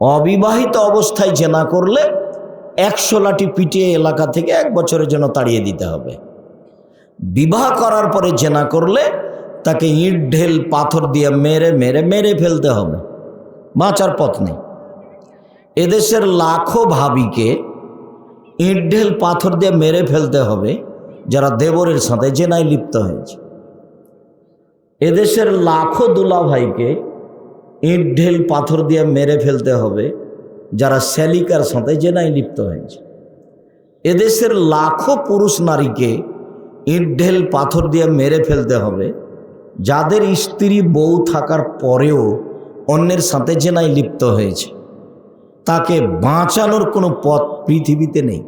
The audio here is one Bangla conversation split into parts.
অবিবাহিত অবস্থায় জেনা করলে 100 লাঠি পিটিয়ে এলাকা থেকে 1 বছরের জন্য তাড়িয়ে দিতে হবে। বিবাহ করার পরে জেনা করলে তাকে ইট ঢেল পাথর দিয়ে মেরে মেরে মেরে ফেলতে হবে, বাঁচার পথ নেই। এদেশের লাখো ভাবিকে ইট ঢেল পাথর দিয়ে মেরে ফেলতে হবে যারা দেবরের সাথে জেনায় লিপ্ত হয়েছে। এদেশের লাখো দুলা ভাইকে ইট ঢেল পাথর দিয়ে মেরে ফেলতে হবে যারা শ্যালিকার সাথে জেনায় লিপ্ত হয়েছে। এদেশের লাখো পুরুষ নারীকে ইট ঢেল পাথর দিয়ে মেরে ফেলতে হবে যাদের স্ত্রী বউ থাকার পরেও অন্যের সাথে জেনায় লিপ্ত হয়েছে। তাকে বাঁচানোর কোনো পথ পৃথিবীতে নেই।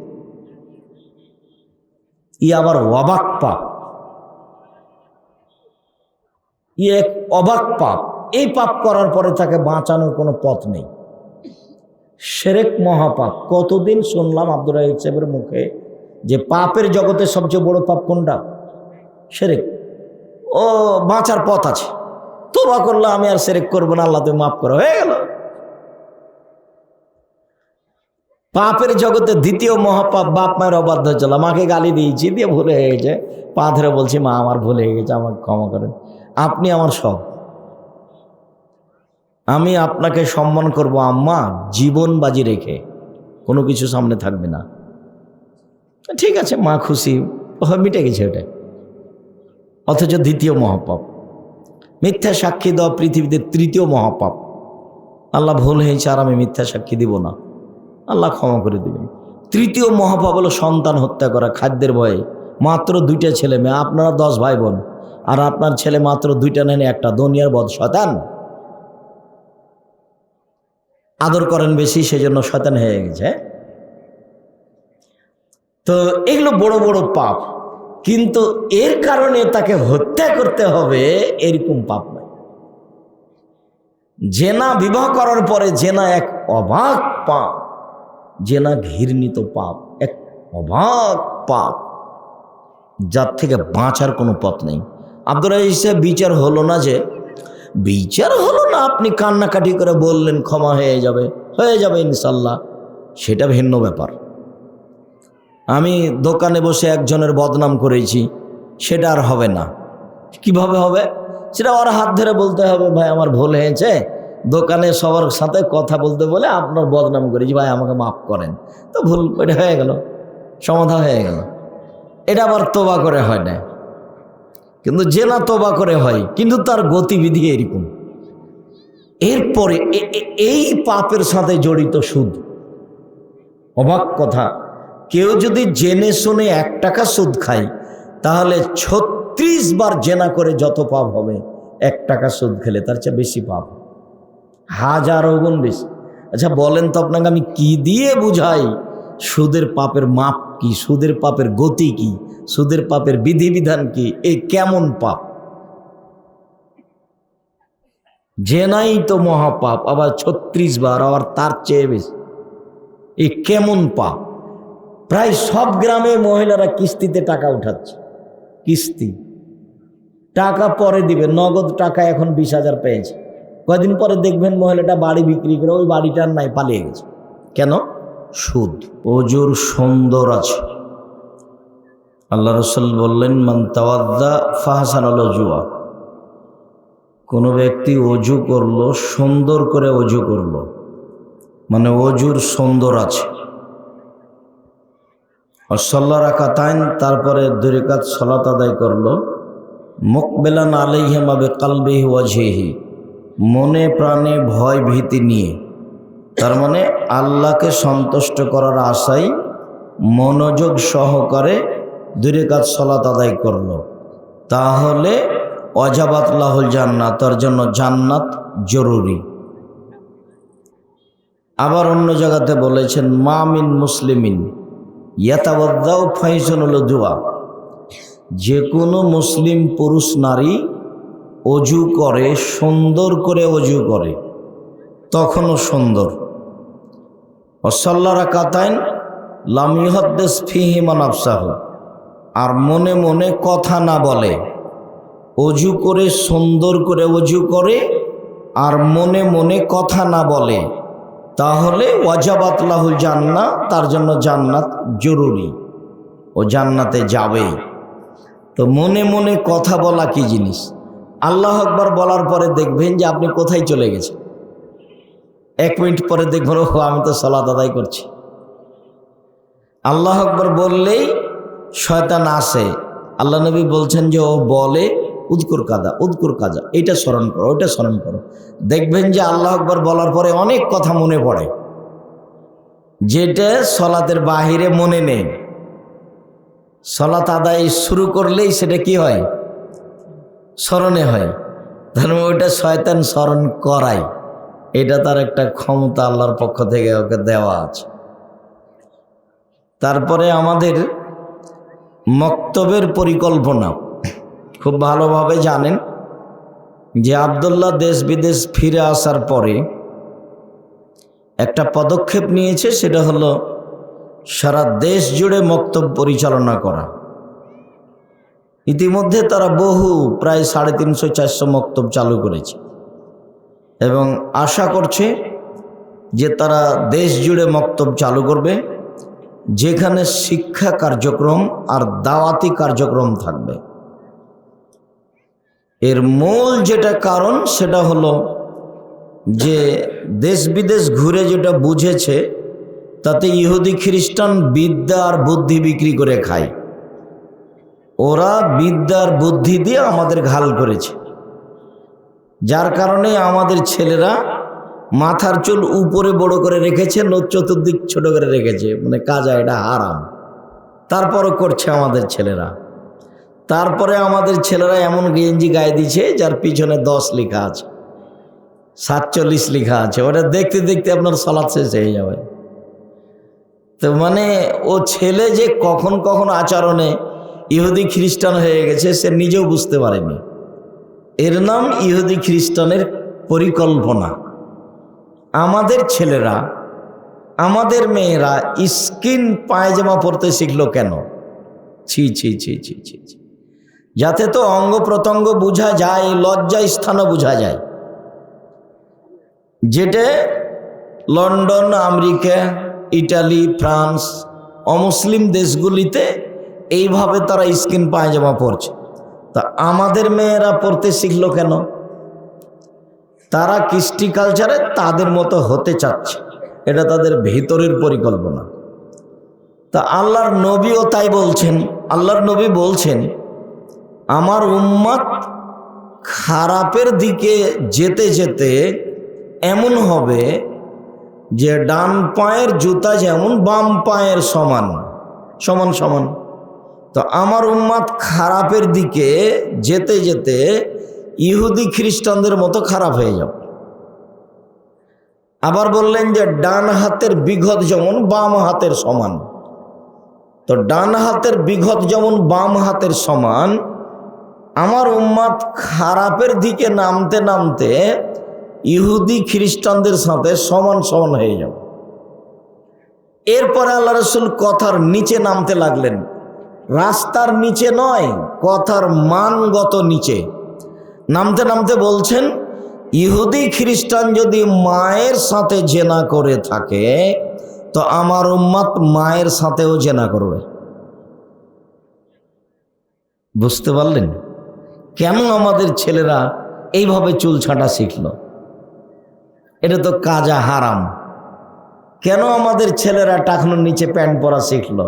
ই আবার অবাক পাপ, ই এক অবাক পাপ। এই পাপ করার পরে তাকে বাঁচানোর কোনো পথ নেই। শিরক মহাপাপ। কতদিন শুনলাম আব্দুর রাহিক সাহেবের মুখে যে পাপের জগতে সবচেয়ে বড় পাপ কোনটা? শিরক। ও বাঁচার পথ আছে, তওবা করলে আমি আর শিরক করবো না, আল্লাহ তুমি মাফ করো, হয়ে গেল। পাপের জগতে দ্বিতীয় মহাপাপ বাপ মায়ের অবাধ্য চলা। মাকে গালি দিয়েছি, দিয়ে ভুলে হয়ে গেছে, পা ধরে বলছি মা আমার ভুল হয়ে গেছে, আমাকে ক্ষমা করেন, আপনি আমার সব, আমি আপনাকে সম্মান করব আম্মা, জীবন বাজি রেখে, কোনো কিছু সামনে থাকবে না। ঠিক আছে, মা খুশি, মিটে গেছে ওটা। অথচ দ্বিতীয় মহাপাপ। মিথ্যা সাক্ষী দেওয়া পৃথিবীতে তৃতীয় মহাপাপ। আল্লাহ ভুল হয়েছে আর আমি মিথ্যা সাক্ষী দিব না, আল্লাহ ক্ষমা করে দেবেন। তৃতীয় মহাপাপ হলো সন্তান হত্যা করা খাদ্যের ভয়ে। মাত্র 2টা ছেলে মেয়ে, আপনারা 10 ভাই বোন, আর আপনার ছেলে মাত্র 2টা নেন, একটা দুনিয়ার বদ শয়তান। আদর করেন বেশি, সেজন্য শয়তান হয়ে গেছে। তো এগুলো বড় বড় পাপ, কিন্তু এর কারণে তাকে হত্যা করতে হবে এরকম পাপ নয়। জেনা বিবাহ করার পরে জেনা এক অবাক পাপ, জেনা ঘৃণিত পাপ, এক অবাক পাপ, যার থেকে বাঁচার কোনো পথ নেই। আব্দুর রাহিক সাহেব বিচার হলো না, যে বিচার হলো না, আপনি কান্নাকাটি করে বললেন ক্ষমা হয়ে যাবে ইনশাল্লাহ, সেটা ভিন্ন ব্যাপার। আমি দোকানে বসে একজনের বদনাম করেছি, সেটা আর হবে না। কিভাবে হবে? সেটা ওর হাত ধরে বলতে হবে, ভাই আমার ভুল হয়েছে, দোকানে সবার সাথে কথা বলতে বলে আপনার বদনাম করেছি, ভাই আমাকে মাফ করেন। তো ভুল এটা হয়ে গেল, সমাধান হয়ে গেল। এটা আবার তোবা করে হয় না, কিন্তু জেনা তোবা করে হয়, কিন্তু তার গতিবিধি এরকম। এরপরে এই পাপের সাথে জড়িত সুদ। অবাক কথা, কেউ যদি জেনে শুনে 1 টাকা সুদ খায়, তাহলে 36 বার জেনা করে যত পাপ হবে, 1 টাকা সুদ খেলে তার চেয়ে বেশি পাপ, 1000 গুণ বেশি। আচ্ছা বলেন তো, আপনাকে আমি কি দিয়ে বুঝাই সুদের পাপের মাপ কি, সুদের পাপের গতি কি, সুদের পাপের বিধিবিধান কি? এই কেমন পাপ? জেনাই তো মহাপাপ, আবার 36 বার, আবার তার চেয়ে বেশি। এই কেমন পাপ? প্রায় সব গ্রামে মহিলারা কিস্তিতে টাকা উঠাচ্ছে। কিস্তি টাকা পরে দিবে, নগদ টাকা এখন 20,000 পেয়েছে। কয়দিন পরে দেখবেন মহিলাটা বাড়ি বিক্রি করে ওই বাড়িটার নাই, পালিয়ে গেছে। কেন? সুদ। ওজুর সুন্দর আছে। আল্লাহ রাসূল বললেন, মান তাওয়াদ্দা ফাহসানাল ওযুয়া, কোনো ব্যক্তি অজু করলো, সুন্দর করে অজু করলো, মানে অজুর সুন্দর আছে। সাল্লা রাকাতাইন, তারপরে 2 রাকাত সালাত আদায় করলো, মুকবিলান আলাইহিমা বিকলবিহি ওয়াজহিহি, মনে প্রাণে ভয় ভীতি নিয়ে, তার মানে আল্লাহকে সন্তুষ্ট করার আশায় মনোযোগ সহকারে 2 রাকাত সালাত আদায় করলো, তাহলে ওয়াজাবাত লাহুল জান্নাত, তার জন্য জান্নাত জরুরি। আবার অন্য জায়গাতে বলেছেন, মা মিন মুসলিমিন ইয়াতাওয়াদ্দাউ ফাইসানুল ওযুয়া, যে কোনো মুসলিম পুরুষ নারী অজু করে, সুন্দর করে অজু করে, তখনও সুন্দর। ওয়াসাল্লা রাকাতাইন লাম ইউহাদ্দিস ফীহিমা নাফসাহু, আর মনে মনে কথা না বলে। অজু করে সুন্দর করে অজু করে আর মনে মনে কথা না বলে, তাহলে ওয়াজাবাত লাহুল জান্নাহ, তার জন্য জান্নাত জরুরি, ও জান্নাতে যাবেই। তো মনে মনে কথা বলা কি জিনিস? আল্লাহ আকবার বলার পরে দেখবেন যে আপনি কোথায় চলে গেছেন। 1 মিনিট পরে দেখবেন ও আমি তো সালাত আদায় করছি। আল্লাহ আকবার বললেই শয়তান আসে। আল্লাহ নবী বলছেন যে ও বলে উযকুর কাজা, এইটা স্মরণ করো, ওইটা স্মরণ করো। দেখবেন যে আল্লাহ আকবার বলার পরে অনেক কথা মনে পড়ে, যেটা সলাতের বাহিরে মনে নেই। সলাত আদায় শুরু করলেই সেটা কি হয়? স্মরণে হয়। তাহলে ওইটা শয়তান স্মরণ করায়, এটা তার একটা ক্ষমতা আল্লাহর পক্ষ থেকে ওকে দেওয়া আছে। তারপরে আমাদের মক্তবের পরিকল্পনা খুব ভালোভাবে জানেন যে আব্দুল্লাহ দেশ বিদেশ ফিরে আসার পরে একটা পদক্ষেপ নিয়েছে, সেটা হলো সারা দেশ জুড়ে মক্তব পরিচালনা করা। ইতিমধ্যে তারা প্রায় 350-400 মক্তব চালু করেছে এবং আশা করছে যে তারা দেশ জুড়ে মক্তব চালু করবে, যেখানে শিক্ষা কার্যক্রম আর দাওয়াতি কার্যক্রম থাকবে। এর মূল যেটা কারণ সেটা হলো যে দেশ বিদেশ ঘুরে যেটা বুঝেছে, তাতে ইহুদি খ্রিস্টান বিদ্যা আর বুদ্ধি বিক্রি করে খায়। ওরা বিদ্যার বুদ্ধি দিয়ে আমাদের ঘাল করেছে, যার কারণে আমাদের ছেলেরা মাথার চুল উপরে বড় করে রেখেছে, চতুর্দিক ছোট করে রেখেছে, মানে কাজা, এটা হারাম। তারপরও করছে আমাদের ছেলেরা। তারপরে আমাদের ছেলেরা এমন গেঞ্জি গায়ে দিচ্ছে যার পিছনে 10 লেখা আছে, 47 লেখা আছে। ওটা দেখতে দেখতে আপনার সালাত শেষ হয়ে যাবে। তো মানে ও ছেলে যে কখন কখন আচরণে ইহুদি খ্রিস্টান হয়ে গেছে সে নিজেও বুঝতে পারেনি। এর নাম ইহুদি খ্রিস্টানের পরিকল্পনা। আমাদের ছেলেরা, আমাদের মেয়েরা স্কিন পায়জামা পরতে শিখলো কেন? ছি ছি ছি ছি ছি ছি। যাতে তো অঙ্গ প্রত্যঙ্গ বোঝা যায়, লজ্জা স্থানও বোঝা যায়। যেটা লন্ডন, আমেরিকা, ইটালি, ফ্রান্স, অমুসলিম দেশগুলিতে এইভাবে তারা স্কিন পায়জামা পরছে। তা আমাদের মেয়েরা পরতে শিখলো কেন? তারা কৃষ্টি কালচারে তাদের মতো হতে চাচ্ছে, এটা তাদের ভিতরের পরিকল্পনা। তা আল্লাহর নবীও তাই বলছেন। আল্লাহর নবী বলছেন আমার উম্মত খারাপের দিকে যেতে যেতে এমন হবে যে ডান পায়ের জুতা যেমন বাম পায়ের সমান সমান সমান। তো আমার উম্মত খারাপের দিকে যেতে যেতে ইহুদি খ্রিস্টানদের মতো খারাপ হয়ে যাবে। আবার বললেন যে ডান হাতের বিঘত যেমন বাম হাতের সমান। তো ডান হাতের বিঘত যেমন বাম হাতের সমান, আমার উম্মত খারাপের দিকে নামতে নামতে ইহুদি খ্রিস্টানদের সাথে সমান সমান হয়ে যাবে। এরপরে আল্লাহ রাসূল কথার নিচে নামতে লাগলেন, রাস্তার নিচে নয়, কথার মানগত নিচে নামতে নামতে বলছেন ইহুদি খ্রিস্টান যদি মায়ের সাথে জেনা করে থাকে তো আমার উম্মত মায়ের সাথেও জেনা করবে। বুঝতে পারলেন কেন আমাদের ছেলেরা এইভাবে চুল ছাঁটা শিখলো? এটা তো কাজা হারাম। কেন আমাদের ছেলেরা টাকনুর নিচে প্যান্ট পরা শিখলো?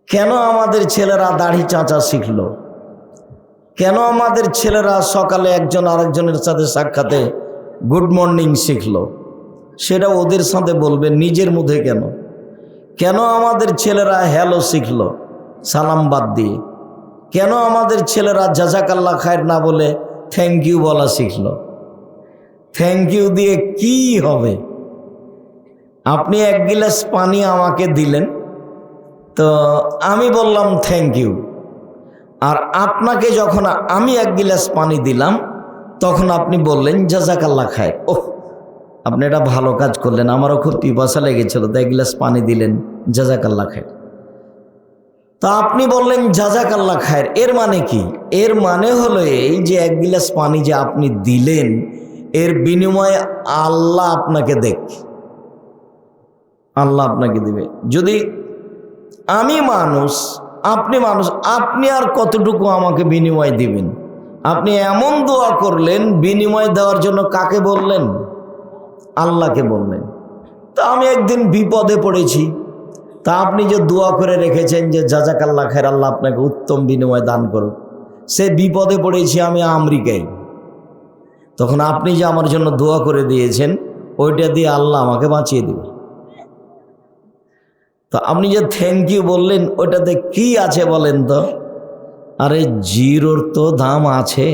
কেন আমাদের ছেলেরা দাড়ি চাঁচা শিখলো? কেন আমাদের ছেলেরা সকালে একজন আরেকজনের সাথে সাক্ষাতে গুড মর্নিং শিখলো? সেটা ওদের সাথে বলবে, নিজের মধ্যে কেন? কেন আমাদের ছেলেরা হ্যালো শিখলো সালাম বাদ দিয়ে? কেন আমাদের ছেলেরা জাযাকাল্লাহ খায়ের না বলে থ্যাংক ইউ বলা শিখলো? থ্যাংক ইউ দিয়ে কি হবে? আপনি 1 গিলাস পানি আমাকে দিলেন, তো আমি বললাম থ্যাংক ইউ, আর আপনাকে যখন আমি 1 গিলাস পানি দিলাম তখন আপনি বললেন জাযাকাল্লাহ খায়ের। ওহ, আপনি এটা ভালো কাজ করলেন, আমারও খুব পিপাসা লেগেছিল, তো 1 গিলাস পানি দিলেন, জাযাকাল্লাহ খায়ের। তা আপনি বললেন জাযাকাল্লাহ খায়ের, এর মানে কি? এর মানে হলো এই যে 1 গিলাস পানি যে আপনি দিলেন, এর বিনিময়ে আল্লাহ আপনাকে আল্লাহ আপনাকে দিবে। যদি আমি মানুষ, আপনি মানুষ, আপনি আর কতটুকু আমাকে বিনিময় দিবেন? আপনি এমন দোয়া করলেন, বিনিময় দেওয়ার জন্য কাকে বললেন? আল্লাহকে বললেন। তা আমি একদিন বিপদে পড়েছি, তা আপনি যে দোয়া করে রেখেছেন যে জাযাকাল্লাহ খায়ের, আল্লাহ আপনাকে উত্তম বিনিময় দান করুন, সে বিপদে পড়েছি আমি আমেরিকায়। তখন আপনি যে আমার জন্য দোয়া করে দিয়েছেন, ওইটা দিয়ে আল্লাহ আমাকে বাঁচিয়ে দিবে। তো আপনি যে থ্যাংক ইউ বললেন, ওইটাতে কি আছে বলেন তো? আরে জিরোর তো দাম আছে।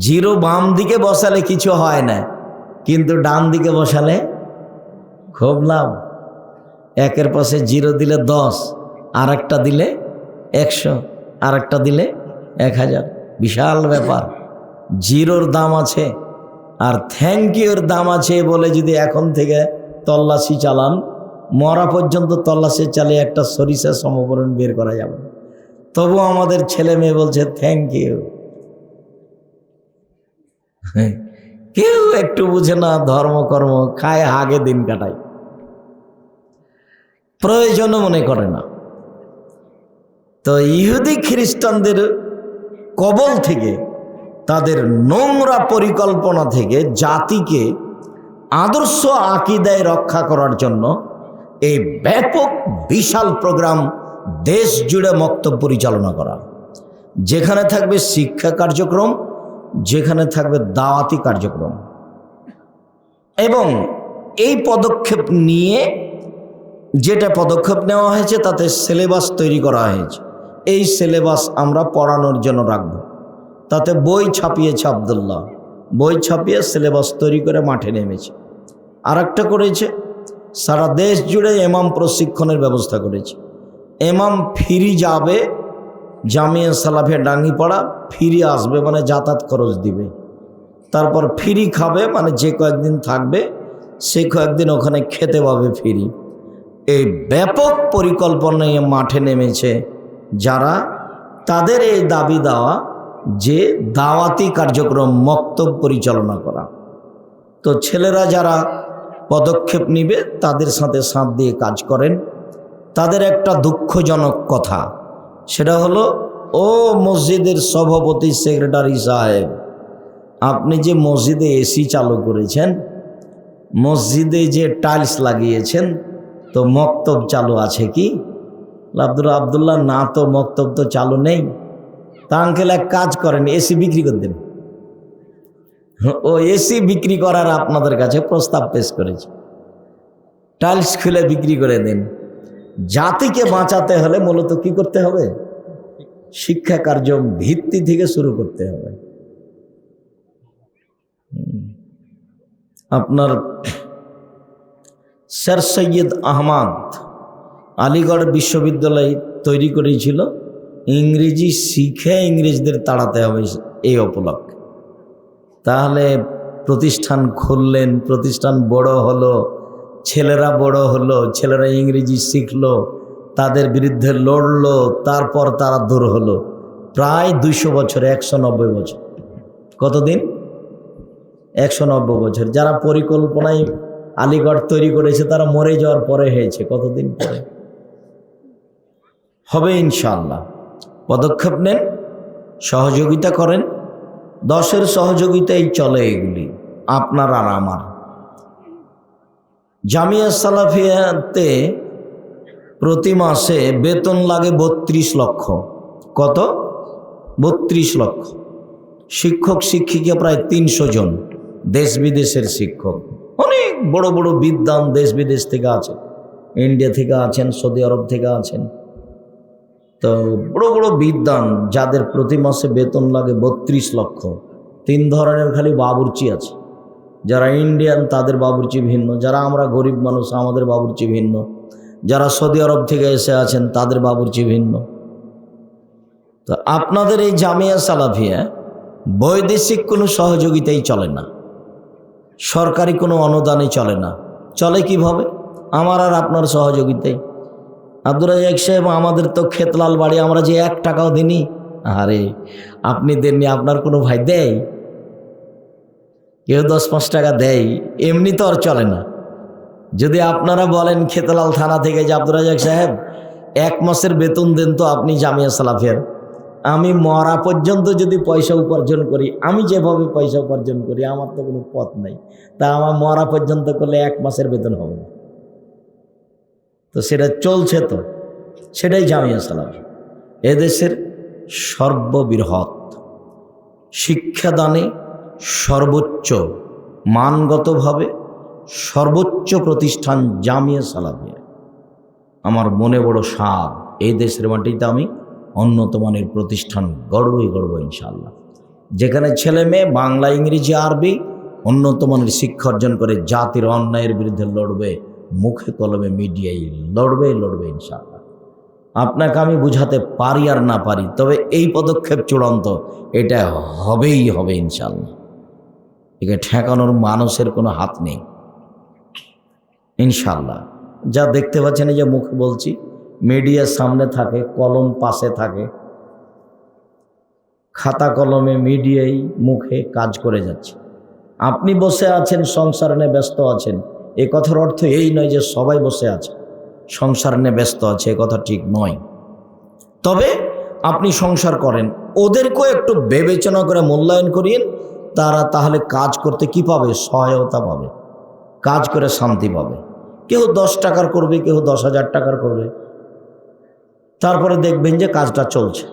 জিরো বাম দিকে বসালে কিছু হয় না, কিন্তু ডান দিকে বসালে খুব লাভ। একের পাশে জিরো দিলে 10, আর একটা দিলে 100, আর একটা দিলে 1000। বিশাল ব্যাপার। জিরোর দাম আছে আর থ্যাংক ইউর দাম আছে বলে যদি এখন থেকে তল্লাশি চালান, মরা পর্যন্ত তল্লাশি চালিয়ে একটা সরিষা সমপরিমাণ বের করা যাবে। তবু আমাদের ছেলে মেয়ে বলছে থ্যাংক ইউ। কেউ একটু বুঝে না, ধর্মকর্ম খায়, হাগে দিন কাটায়, প্রয়োজনও মনে করে না। তো ইহুদি খ্রিস্টানদের কবল থেকে, তাদের নোংরা পরিকল্পনা থেকে জাতিকে আদর্শ আকীদায় রক্ষা করার জন্য এই ব্যাপক বিশাল প্রোগ্রাম দেশ জুড়ে মক্তব পরিচালনা করা, যেখানে থাকবে শিক্ষা কার্যক্রম, যেখানে থাকবে দাওয়াতি কার্যক্রম। এবং এই পদক্ষেপ নিয়ে যেটা পদক্ষেপ নেওয়া হয়েছে, তাতে সিলেবাস তৈরি করা হয়েছে। এই সিলেবাস আমরা পড়ানোর জন্য রাখব। তাতে বই ছাপিয়েছে আব্দুল্লাহ, বই ছাপিয়ে সিলেবাস তৈরি করে মাঠে নেমেছে। আর একটা করেছে, সারা দেশ জুড়ে ইমাম প্রশিক্ষণের ব্যবস্থা করেছে। ইমাম ফিরি যাবে জামিয়া সালাফিয়া ডাঙ্গিপাড়া, ফিরি আসবে, মানে যাতায়াত খরচ দিবে। তারপর ফিরি খাবে, মানে যে কয়েকদিন থাকবে সে কয়েকদিন ওখানে খেতে পাবে ফিরি। এই ব্যাপক পরিকল্পনায় মাঠে নেমেছে যারা, তাদের এই দাবি দেওয়া যে দাওয়াতি কার্যক্রম মক্তব পরিচালনা করা। তো ছেলেরা যারা পদক্ষেপ নিবে তাদের সাথে সাথ দিয়ে কাজ করেন। তাদের একটা দুঃখজনক কথা, সেটা হলো, ও মসজিদের সভাপতি সেক্রেটারি সাহেব, আপনি যে মসজিদে এসি চালু করেছেন, মসজিদে যে টাইলস লাগিয়েছেন, তো মক্তব চালু আছে কি? আব্দুল্লাহ না, তো মক্তব তো চালু নেই। তা আঙ্কেল এক কাজ করেন, এসি বিক্রি করে দেন। ও এসি বিক্রি করার আপনাদের কাছে প্রস্তাব পেশ করেছে, টাইলস খুলে বিক্রি করে দিন। জাতিকে বাঁচাতে হলে মূলত কি করতে হবে? শিক্ষা কার্য ভিত্তি থেকে শুরু করতে হবে। আপনার স্যার সৈয়দ আহমদ আলিগড় বিশ্ববিদ্যালয় তৈরি করেছিল, ইংরেজি শিখে ইংরেজদের তাড়াতে হবে এই উপলক্ষে। তাহলে প্রতিষ্ঠান খুললেন, প্রতিষ্ঠান বড় হলো, ছেলেরা বড় হলো, ছেলেরা ইংরেজি শিখলো, তাদের বিরুদ্ধে লড়লো, তারপর তারা দূর হলো। প্রায় 200 বছর, 190 বছর। কতদিন? 190 বছর। যারা পরিকল্পনায় আলিগড় তৈরি করেছে তারা মরে যাওয়ার পরে হয়েছে। কতদিন পরে হবে? ইনশাআল্লাহ পদক্ষেপ নেন, সহযোগিতা করেন। 10-এর সহযোগিতাই চলে এগুলি, আপনার আর আমার। জামিয়া সালাফিয়াতে প্রতি মাসে বেতন লাগে 32 লক্ষ। কত? 32 লক্ষ। শিক্ষক শিক্ষিকা প্রায় 300 জন, দেশ বিদেশের শিক্ষক। অনেক বড় বড় বিদ্বান দেশ বিদেশ থেকে আছে, ইন্ডিয়া থেকে আছেন, সৌদি আরব থেকে আছেন। তো বড় বড় বিদ্বান যাদের প্রতি মাসে বেতন লাগে 32 লক্ষ। 3 ধরনের খালি বাবুর্চি আছে। যারা ইন্ডিয়ান তাদের বাবুর্চি ভিন্ন, যারা আমরা গরিব মানুষ আমাদের বাবুর্চি ভিন্ন, যারা সৌদি আরব থেকে এসে আছেন তাদের বাবুর্চি ভিন্ন। তো আপনাদের এই জামিয়া সালাফিয়া বৈদেশিক কোনো সহযোগিতাই চলে না, সরকারি কোনো অনুদানই চলে না। চলে কিভাবে? আমার আর আপনার সহযোগিতাই। আব্দুর রাজ্জাক সাহেব, আমাদের তো খেতলাল বাড়ি, আমরা যে 1 টাকাও দিইনি। আরে আপনি দেননি, আপনার কোনো ভাই দেয়? কেউ 10-5 টাকা দেয়, এমনি তো আর চলে না। যদি আপনারা বলেন খেতলাল থানা থেকে যে আব্দুর রাজ্জাক সাহেব 1 মাসের বেতন দেন তো আপনি জামিয়া সালাফিয়ার, আমি মরা পর্যন্ত যদি পয়সা উপার্জন করি, আমি যেভাবে পয়সা উপার্জন করি আমার তো কোনো পথ নাই, তা আমার মরা পর্যন্ত করলে 1 মাসের বেতন হবে না। তো সেটা চলছে, তো সেটাই জামিয়া সালাফি এদেশের সর্ববৃহৎ শিক্ষাদানে সর্বোচ্চ মানগতভাবে সর্বোচ্চ প্রতিষ্ঠান জামিয়া সালাফিয়া। আমার মনে বড় সাধ, এই দেশের মাটিতে আমি উন্নত মানের প্রতিষ্ঠান গড়বই গড়ব ইনশাআল্লাহ, যেখানে ছেলে মেয়ে বাংলা, ইংরেজি, আরবি উন্নত মানের শিক্ষা অর্জন করে জাতির অন্যায়ের বিরুদ্ধে লড়বে, মুখে কলমে মিডিয়ায় লড়বে ইনশাআল্লাহ। আপনাকে আমি বুঝাতে পারি আর না পারি, তবে এই পদক্ষেপ চূড়ান্ত, এটা হবেই হবে ইনশাআল্লাহ। একে ঠেকানোর মানুষের কোনো হাত নেই ইনশাআল্লাহ। যা দেখতে পাচ্ছেন, এই যে মুখে বলছি, মিডিয়ার সামনে থাকে, কলম পাশে থাকে, খাতা কলমে মিডিয়াই মুখে কাজ করে যাচ্ছে। আপনি বসে আছেন, সংসার নিয়ে ব্যস্ত আছেন, এ কথার অর্থ এই নয় যে সবাই বসে আছে সংসার নিয়ে ব্যস্ত আছে, এ কথা ঠিক নয়। তবে আপনি সংসার করেন, ওদেরকেও একটু বিবেচনা করে মূল্যায়ন করিয়েন, তারা তাহলে কাজ করতে কি পাবে? সহায়তা পাবে, কাজ করে শান্তি পাবে। কেউ 10 টাকার করবে, কেউ 10,000 টাকার করবে, তারপরে দেখবেন যে কাজটা চলছে।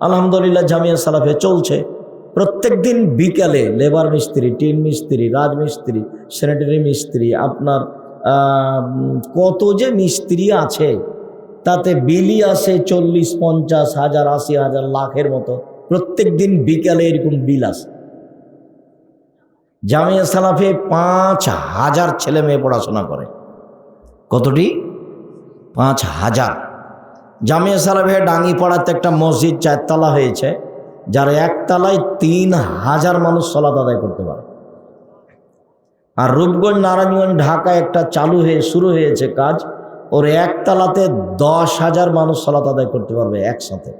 আলহামদুলিল্লাহ জামিয়া সালাফিয়া চলছে। প্রত্যেক দিন বিকালে লেবার মিস্ত্রি, টিন মিস্ত্রি, রাজমিস্ত্রি, স্যানিটারি মিস্ত্রি, আপনার কত যে মিস্ত্রি আছে, তাতে বিলি আসে 40, 50, 1000, 80,000, লাখের মতো। প্রত্যেক দিন বিকালে এরকম বিল আসে। জামিয়া সালাফিয়ায় 5,000 ছেলে মেয়ে পড়াশোনা করে। কতটি? 5,000। জামিয়া সালাফিয়া ডাঙ্গিপাড়াতে একটা মসজিদ 4 তলা হয়েছে, যার 1 তলায় 3,000 মানুষ সালাত আদায় করতে পারে। আর রূপগঞ্জ, নারায়ণগঞ্জ, ঢাকা একটা শুরু হয়েছে কাজ, ওর 1 তলাতে 10,000 মানুষ সালাত আদায় করতে পারবে একসাথে।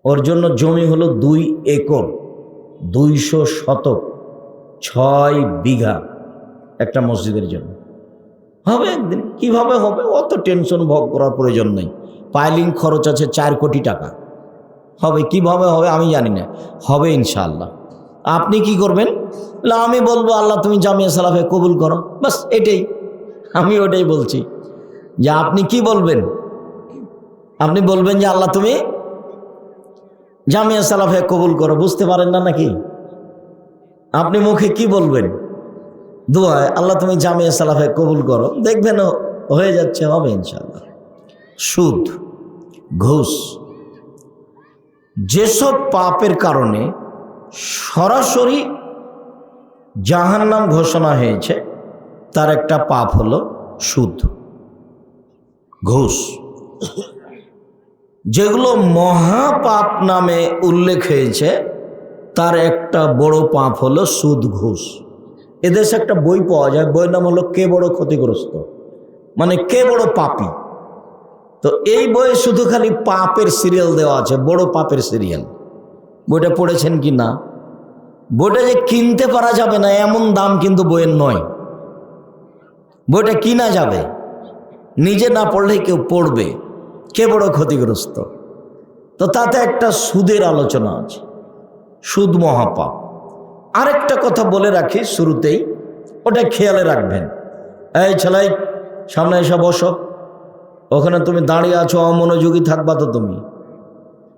ওর জন্য জমি হলো 2 একর, 200 শতক, 6 বিঘা একটা মসজিদের জন্য। হবে একদিন। কিভাবে হবে অত টেনশন ভোগ করার প্রয়োজন নেই। পাইলিং খরচ আছে 4 কোটি টাকা। হবে, কিভাবে হবে আমি জানি না, হবে ইনশাআল্লাহ। আপনি কি করবেন? আমি বলবো আল্লাহ তুমি জামিয়া সালাফিয়া কবুল করো, বাস এটাই। আমি ওটাই বলছি যে আপনি কি বলবেন? আপনি বলবেন যে আল্লাহ তুমি জামিয়া সালাফিয়া কবুল করো। বুঝতে পারেন না নাকি? আপনি মুখে কি বলবেন? দোয়ায় আল্লাহ তুমি জামিয়া সালাফিয়া কবুল করো, দেখবেন হয়ে যাচ্ছে, হবে ইনশাআল্লাহ। সুদ, ঘুষ, যেসব পাপের কারণে সরাসরি জাহান্নাম ঘোষণা হয়েছে, তার একটা পাপ হলো সুদ, ঘুষ। যেগুলো মহাপাপ নামে উল্লেখ হয়েছে, তার একটা বড় পাপ হলো সুদ, ঘুষ। এদেশে একটা বই পাওয়া যায়, বইয়ের নাম হলো কে বড় ক্ষতিগ্রস্ত, মানে কে বড় পাপী। তো এই বইয়ে শুধু খালি পাপের সিরিয়াল দেওয়া আছে, বড় পাপের সিরিয়াল। বইটা পড়েছেন কি না? বইটা যে কিনতে পারা যাবে না এমন দাম কিন্তু বইয়ের নয়। বইটা কিনা যাবে, নিজে না পড়লে কেউ পড়বে, কে বড় ক্ষতিগ্রস্ত। তো তাতে একটা সুদের আলোচনা আছে, সুদ মহাপাপ। আরেকটা কথা বলে রাখি শুরুতেই, ওটা খেয়ালে রাখবেন। এই ছেলাই, সামনে এসে বসো। ওখানে তুমি দাঁড়িয়ে আছো, অমনোযোগী থাকবা তো? তুমি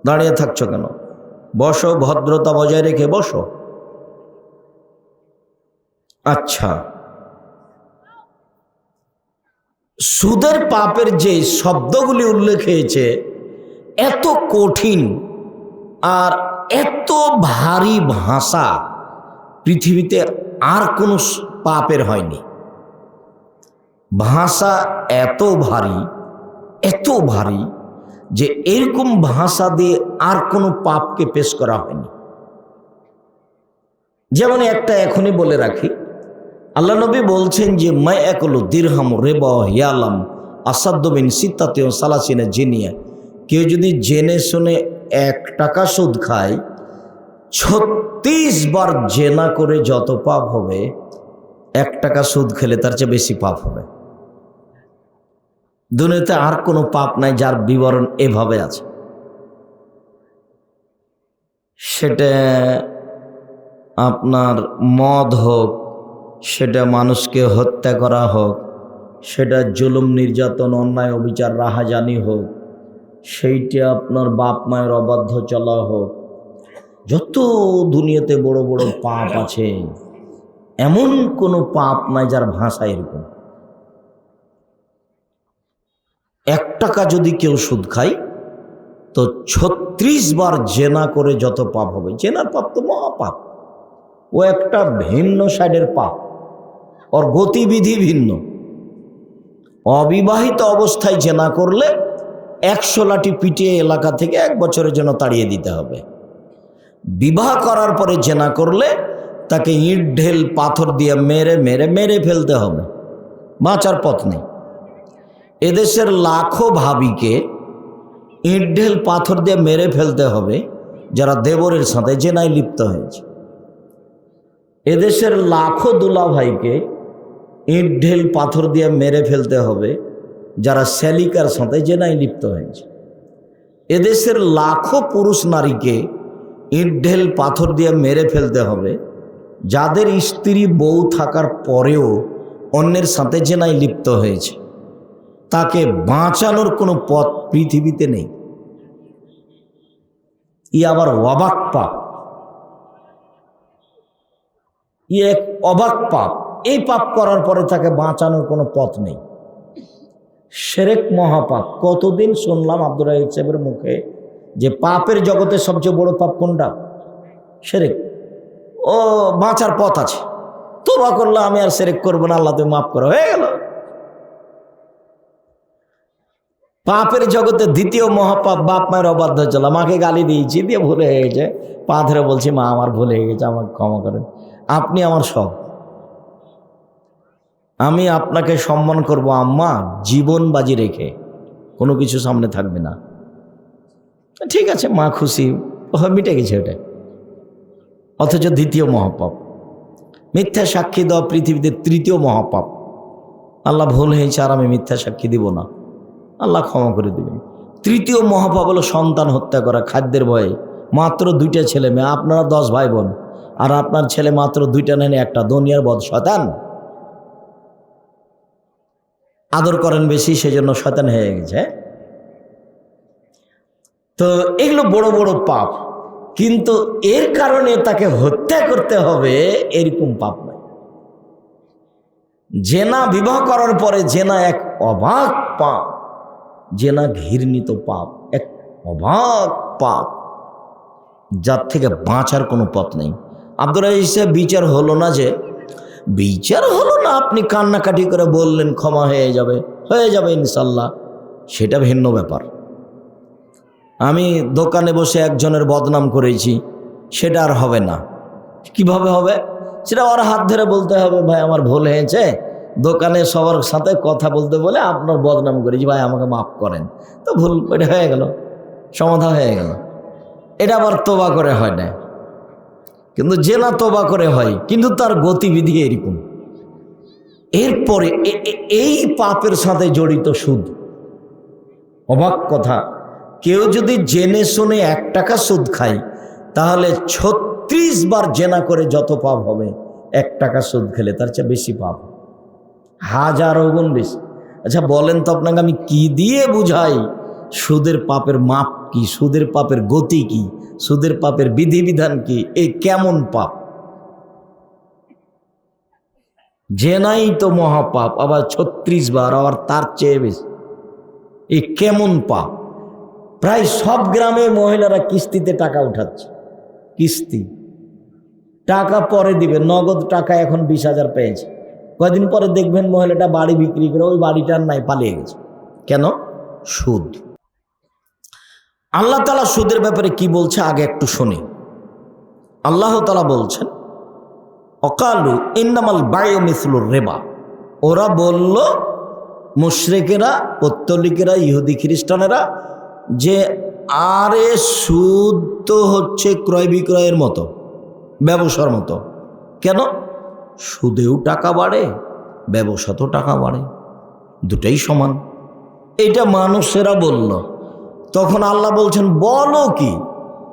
দাঁড়িয়ে থাকছো কেন? বসো, ভদ্রতা বজায় রেখে বসো। আচ্ছা, সুদের পাপের যে শব্দগুলি উল্লেখ হয়েছে, এত কঠিন আর এত ভারী ভাষা পৃথিবীতে আর কোনো পাপের হয়নি। ভাষা এত ভারী যে এরকম ভাষা দিয়ে আর কোনো পাপকে পেশ করা হয়নি। যেমন একটা এখনই বলে রাখি, আল্লাহ নবী বলছেন যে মাই একলো দিরহাম রেবা ইয়ালাম আসাদ্দিন সিত্তাতে সালাসিনা জিনিয়া। কেউ যদি জেনে শুনে 1 টাকা সুদ খায়, 36 বার জেনা করে যত পাপ হবে, 1 টাকা সুদ খেলে তার চেয়ে বেশি পাপ হবে। দুনিয়াতে আর কোনো পাপ নাই যার বিবরণ এভাবে আছে। সেটা আপনার মদ হোক, সেটা মানুষকে হত্যা করা হোক, সেটা জুলুম নির্যাতন অন্যায় অবিচার রাহাজানি হোক, সেইটা আপনার বাপ মায়ের অবাধ্য চলা হোক, যত দুনিয়াতে বড় বড় পাপ আছে এমন কোনো পাপ নাই যার ভাষা এরকম। 1 টাকা যদি কেউ সুদ খায় তো 36 বার জেনা করে যত পাপ হবে। জেনার পাপ তো মহাপাপ, ও একটা ভিন্ন সাইডের পাপ, ওর গতিবিধি ভিন্ন। অবিবাহিত অবস্থায় জেনা করলে 100 লাঠি পিটিয়ে এলাকা থেকে 1 বছরের জন্য তাড়িয়ে দিতে হবে। বিবাহ করার পরে জেনা করলে তাকে ইট ঢেল পাথর দিয়ে মেরে মেরে মেরে ফেলতে হবে, বাঁচার পথ নেই। এদেশের লাখো ভাবিকে ইট ঢেল পাথর দিয়ে মেরে ফেলতে হবে যারা দেবরের সাথে জেনায় লিপ্ত হয়েছে। এদেশের লাখো দুলা ভাইকে ইট ঢেল পাথর দিয়ে মেরে ফেলতে হবে যারা শ্যালিকার সাথে জেনায় লিপ্ত হয়েছে। এদেশের লাখো পুরুষ নারীকে ইট ঢেল পাথর দিয়ে মেরে ফেলতে হবে যাদের স্ত্রী বউ থাকার পরেও অন্যের সাথে জেনায় লিপ্ত হয়েছে। তাকে বাঁচানোর কোনো পথ পৃথিবীতে নেই। ই আবার অবাক পাপ, ই এক অবাক পাপ। এই পাপ করার পরে তাকে বাঁচানোর কোনো পথ নেই। শিরক মহাপাপ। কতদিন শুনলাম আব্দুর রাহিক সাহেবের মুখে যে পাপের জগতে সবচেয়ে বড় পাপ কোনটা? শিরক। ও বাঁচার পথ আছে, তওবা করলে আমি আর শিরক করবো না, আল্লাহ তুমি মাফ করো, হয়ে গেল। পাপের জগতে দ্বিতীয় মহাপাপ বাপ মায়ের অবাধ্য চলা। মাকে গালি দিয়েছি, দিয়ে ভুলে হয়ে গেছে, পা ধরে বলছি মা আমার ভুল হয়ে গেছে, আমাকে ক্ষমা করেন, আপনি আমার সব, আমি আপনাকে সম্মান করব আম্মা, জীবন বাজি রেখে, কোনো কিছু সামনে থাকবে না। ঠিক আছে, মা খুশি, মিটে গেছে ওটা। অথচ দ্বিতীয় মহাপাপ মিথ্যা সাক্ষী দেওয়া পৃথিবীতে তৃতীয় মহাপাপ। আল্লাহ ভুল হয়েছে আর আমি মিথ্যা সাক্ষী দিব না, আল্লাহ ক্ষমা করে দেবেন। তৃতীয় মহাপাপ হলো সন্তান হত্যা করা খাদ্যের ভয়ে। মাত্র 2টা ছেলে মেয়ে, আপনারা 10 ভাই বোন, আর আপনার ছেলে মাত্র 2টা নেন, একটা দুনিয়ার বদ শয়তান। আদর করেন বেশি, সেজন্য শয়তান হয়ে গেছে। তো এগুলো বড় বড় পাপ, কিন্তু এর কারণে তাকে হত্যা করতে হবে এরকম পাপ নয়। জেনা বিবাহ করার পরে জেনা এক অবাক পাপ, জেনা ঘৃণিত পাপ, এক অবাক পাপ যার থেকে বাঁচার কোনো পথ নেই। আব্দুর রাহিক সাহেব বিচার হলো না, যে বিচার হলো না, আপনি কান্নাকাটি করে বললেন ক্ষমা হয়ে যাবে ইনশাল্লাহ, সেটা ভিন্ন ব্যাপার। আমি দোকানে বসে একজনের বদনাম করেছি, সেটা আর হবে না। কিভাবে হবে? সেটা ওর হাত ধরে বলতে হবে, ভাই আমার ভুল হয়েছে, দোকানে সবার সাথে কথা বলতে বলে আপনার বদনাম করেছি, ভাই আমাকে মাফ করেন, তো ভুল এটা হয়ে গেল, সমাধান হয়ে গেল। এটা আবার তোবা করে হয় না, কিন্তু জেনা তোবা করে হয়, কিন্তু তার গতিবিধি এরকম। এরপরে এই পাপের সাথে জড়িত সুদ। অবাক কথা, কেউ যদি জেনে শুনে 1 টাকা সুদ খায় তাহলে 36 বার জেনা করে যত পাপ হবে, 1 টাকা সুদ খেলে তার চেয়ে বেশি পাপ, হাজারো গুণ বেশি। আচ্ছা বলেন তো আপনাকে আমি কি দিয়ে বুঝাই সুদের পাপের মাপ কি, সুদের পাপের গতি কি, সুদের পাপের বিধিবিধান কি? এই কেমন পাপ? জেনাই তো মহাপাপ, আবার 36 বার, আবার তার চেয়ে বেশি। এই কেমন পাপ? প্রায় সব গ্রামে মহিলারা কিস্তিতে টাকা উঠাচ্ছে, কিস্তি টাকা পরে দিবে, নগদ টাকা এখন 20,000 পেয়েছে, কয়দিন পরে দেখবেন মহিলাটা বাড়ি বিক্রি করে ওই বাড়িটার নাই পালিয়ে গেছে। কেন? সুদ। আল্লাহ তাআলা সুদের ব্যাপারে কি বলছে আগে একটু শুনি। আল্লাহ তাআলা বলছেন, অকালু ইন্নামাল বায়উ মিসলুর রিবা। ওরা বলল, মুশরিকেরা, পত্তলিকেরা, ইহুদি খ্রিস্টানেরা, যে আরে সুদ তো হচ্ছে ক্রয় বিক্রয়ের মতো, ব্যবসার মতো। কেন? সুদেও টাকা বাড়ে, ব্যবসাতেও টাকা বাড়ে, দুটাই সমান। এটা মানুষেরা বলল। তখন আল্লাহ বলছেন, বলো কি?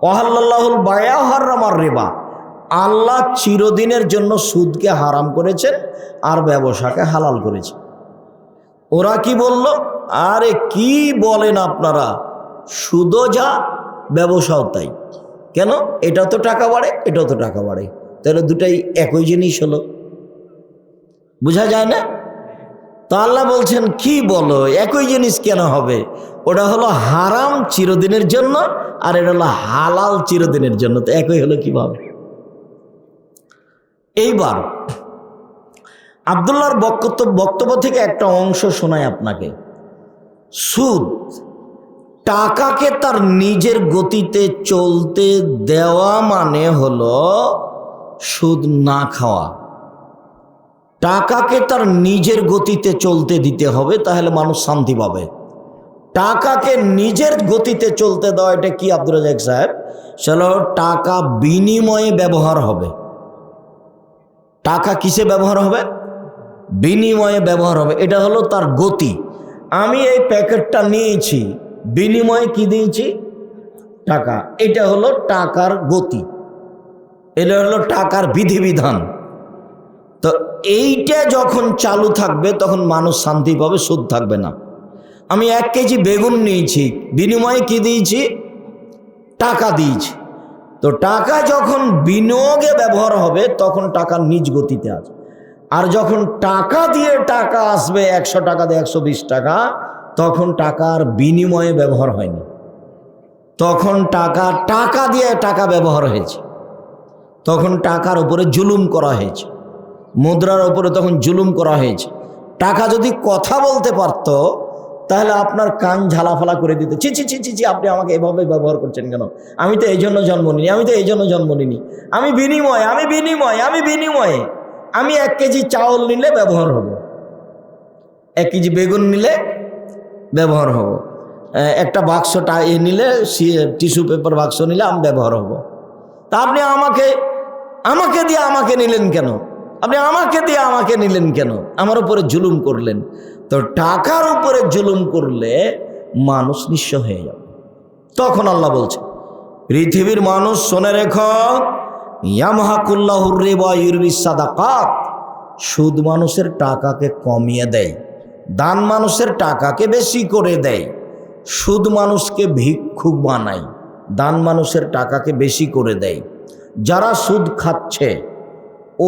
ওয়াহাল্লাল্লাহুল বায়া ওয়া হাররামার রিবা, আল্লাহ চিরদিনের জন্য সুদকে হারাম করেছেন আর ব্যবসাকে হালাল করেছেন। ওরা কি বলল? আরে কি বলেন আপনারা, সুদও যা ব্যবসাও তাই। কেন? এটা তো টাকা বাড়ে, এটাও তো টাকা বাড়ে, তাহলে দুটাই একই জিনিস হলো, বোঝা যায় না? তো আল্লাহ বলছেন, কি বলো, একই জিনিস কেন হবে? ওটা হলো হারাম চিরদিনের জন্য আর এটা হলো হালাল চিরদিনের জন্য, তো একই হলো কিভাবে? এইবার আব্দুল্লাহর বক্তব্য থেকে একটা অংশ শোনায় আপনাকে। সুদ টাকাকে তার নিজের গতিতে চলতে দেওয়া মানে হলো সুদ না খাওয়া। টাকাকে তার নিজের গতিতে চলতে দিতে হবে, তাহলে মানুষ শান্তি পাবে। টাকাকে নিজের গতিতে চলতে দেওয়া, এটা কি আব্দুর রাজ্জাক সাহেব? চলো, টাকা বিনিময়ে ব্যবহার হবে। টাকা কিসে ব্যবহার হবে? বিনিময়ে ব্যবহার হবে, এটা হলো তার গতি। আমি এই প্যাকেটটা নিয়েছি, বিনিময়ে কি দিয়েছি? টাকা। এটা হলো টাকার গতি, এটা হলো টাকার বিধিবিধান। তো এইটা যখন চালু থাকবে তখন মানুষ শান্তি পাবে, সুদ থাকবে না। আমি 1 কেজি বেগুন নিয়েছি, বিনিময়ে কি দিয়েছি? টাকা দিয়েছি। তো টাকা যখন বিনিয়োগে ব্যবহার হবে তখন টাকা নিজ গতিতে আসবে। আর যখন টাকা দিয়ে টাকা আসবে, 100 টাকা দিয়ে 120 টাকা, তখন টাকার বিনিময়ে ব্যবহার হয়নি, তখন টাকা দিয়ে টাকা ব্যবহার হয়েছে, তখন টাকার উপরে জুলুম করা হয়েছে, মুদ্রার উপরে তখন জুলুম করা হয়েছে। টাকা যদি কথা বলতে পারত তাহলে আপনার কান ঝালাফালা করে দিতে, ছি ছি ছি ছি ছি, আপনি আমাকে এভাবে ব্যবহার করছেন কেন? আমি তো এই জন্য জন্ম নিই, আমি তো এই জন্য জন্ম নিই, আমি বিনিময়ে, আমি বিনিময়ে, আমি বিনিময়ে। আমি 1 কেজি চাউল নিলে ব্যবহার হব, 1 কেজি বেগুন নিলে ব্যবহার হব, একটা বাক্সটা নিলে, টিস্যু পেপার বাক্স নিলে আমি ব্যবহার হব। তা আপনি আমাকে দিয়ে আমাকে নিলেন কেন? আপনি আমাকে দিয়ে আমাকে নিলেন কেন? আমার উপরে জুলুম করলেন। তো টাকার উপরে জুলুম করলে মানুষ নিঃস্ব হয়ে যাবে। তখন আল্লাহ বলছে, পৃথিবীর মানুষ শুনে রেখো, ইয়ামহাকুল্লাহুর রিবা ইউরবিস সাদাকাত, সুদ মানুষের টাকাকে কমিয়ে দেয়, দান মানুষের টাকাকে বেশি করে দেয়। সুদ মানুষকে ভিক্ষুক বানায়, দান মানুষের টাকাকে বেশি করে দেয়। যারা সুদ খাচ্ছে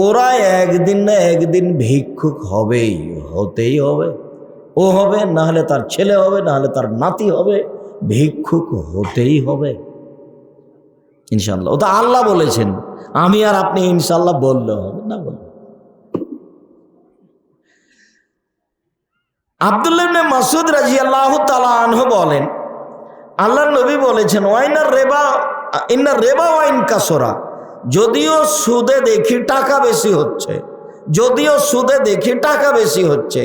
ওরা একদিন না একদিন ভিক্ষুক হবেই, হতেই হবে। ও হবে, না হলে তার ছেলে হবে, না হলে তার নাতি হবে, ভিক্ষুক হতেই হবে ইনশাআল্লাহ। ও তো আল্লাহ বলেছেন, আমি আর আপনি ইনশাআল্লাহ বললে হবে না? বললে আব্দুল্লাহ ইবনে মাসউদ রাদিয়াল্লাহু তাআলা আনহু বলেন, আল্লাহর নবী বলেছেন, ওয়াইনার রেবা ইন্নার রেবা ওয়াইন কাসরা, যদিও সুদে দেখি টাকা বেশি হচ্ছে, যদিও সুদে দেখি টাকা বেশি হচ্ছে,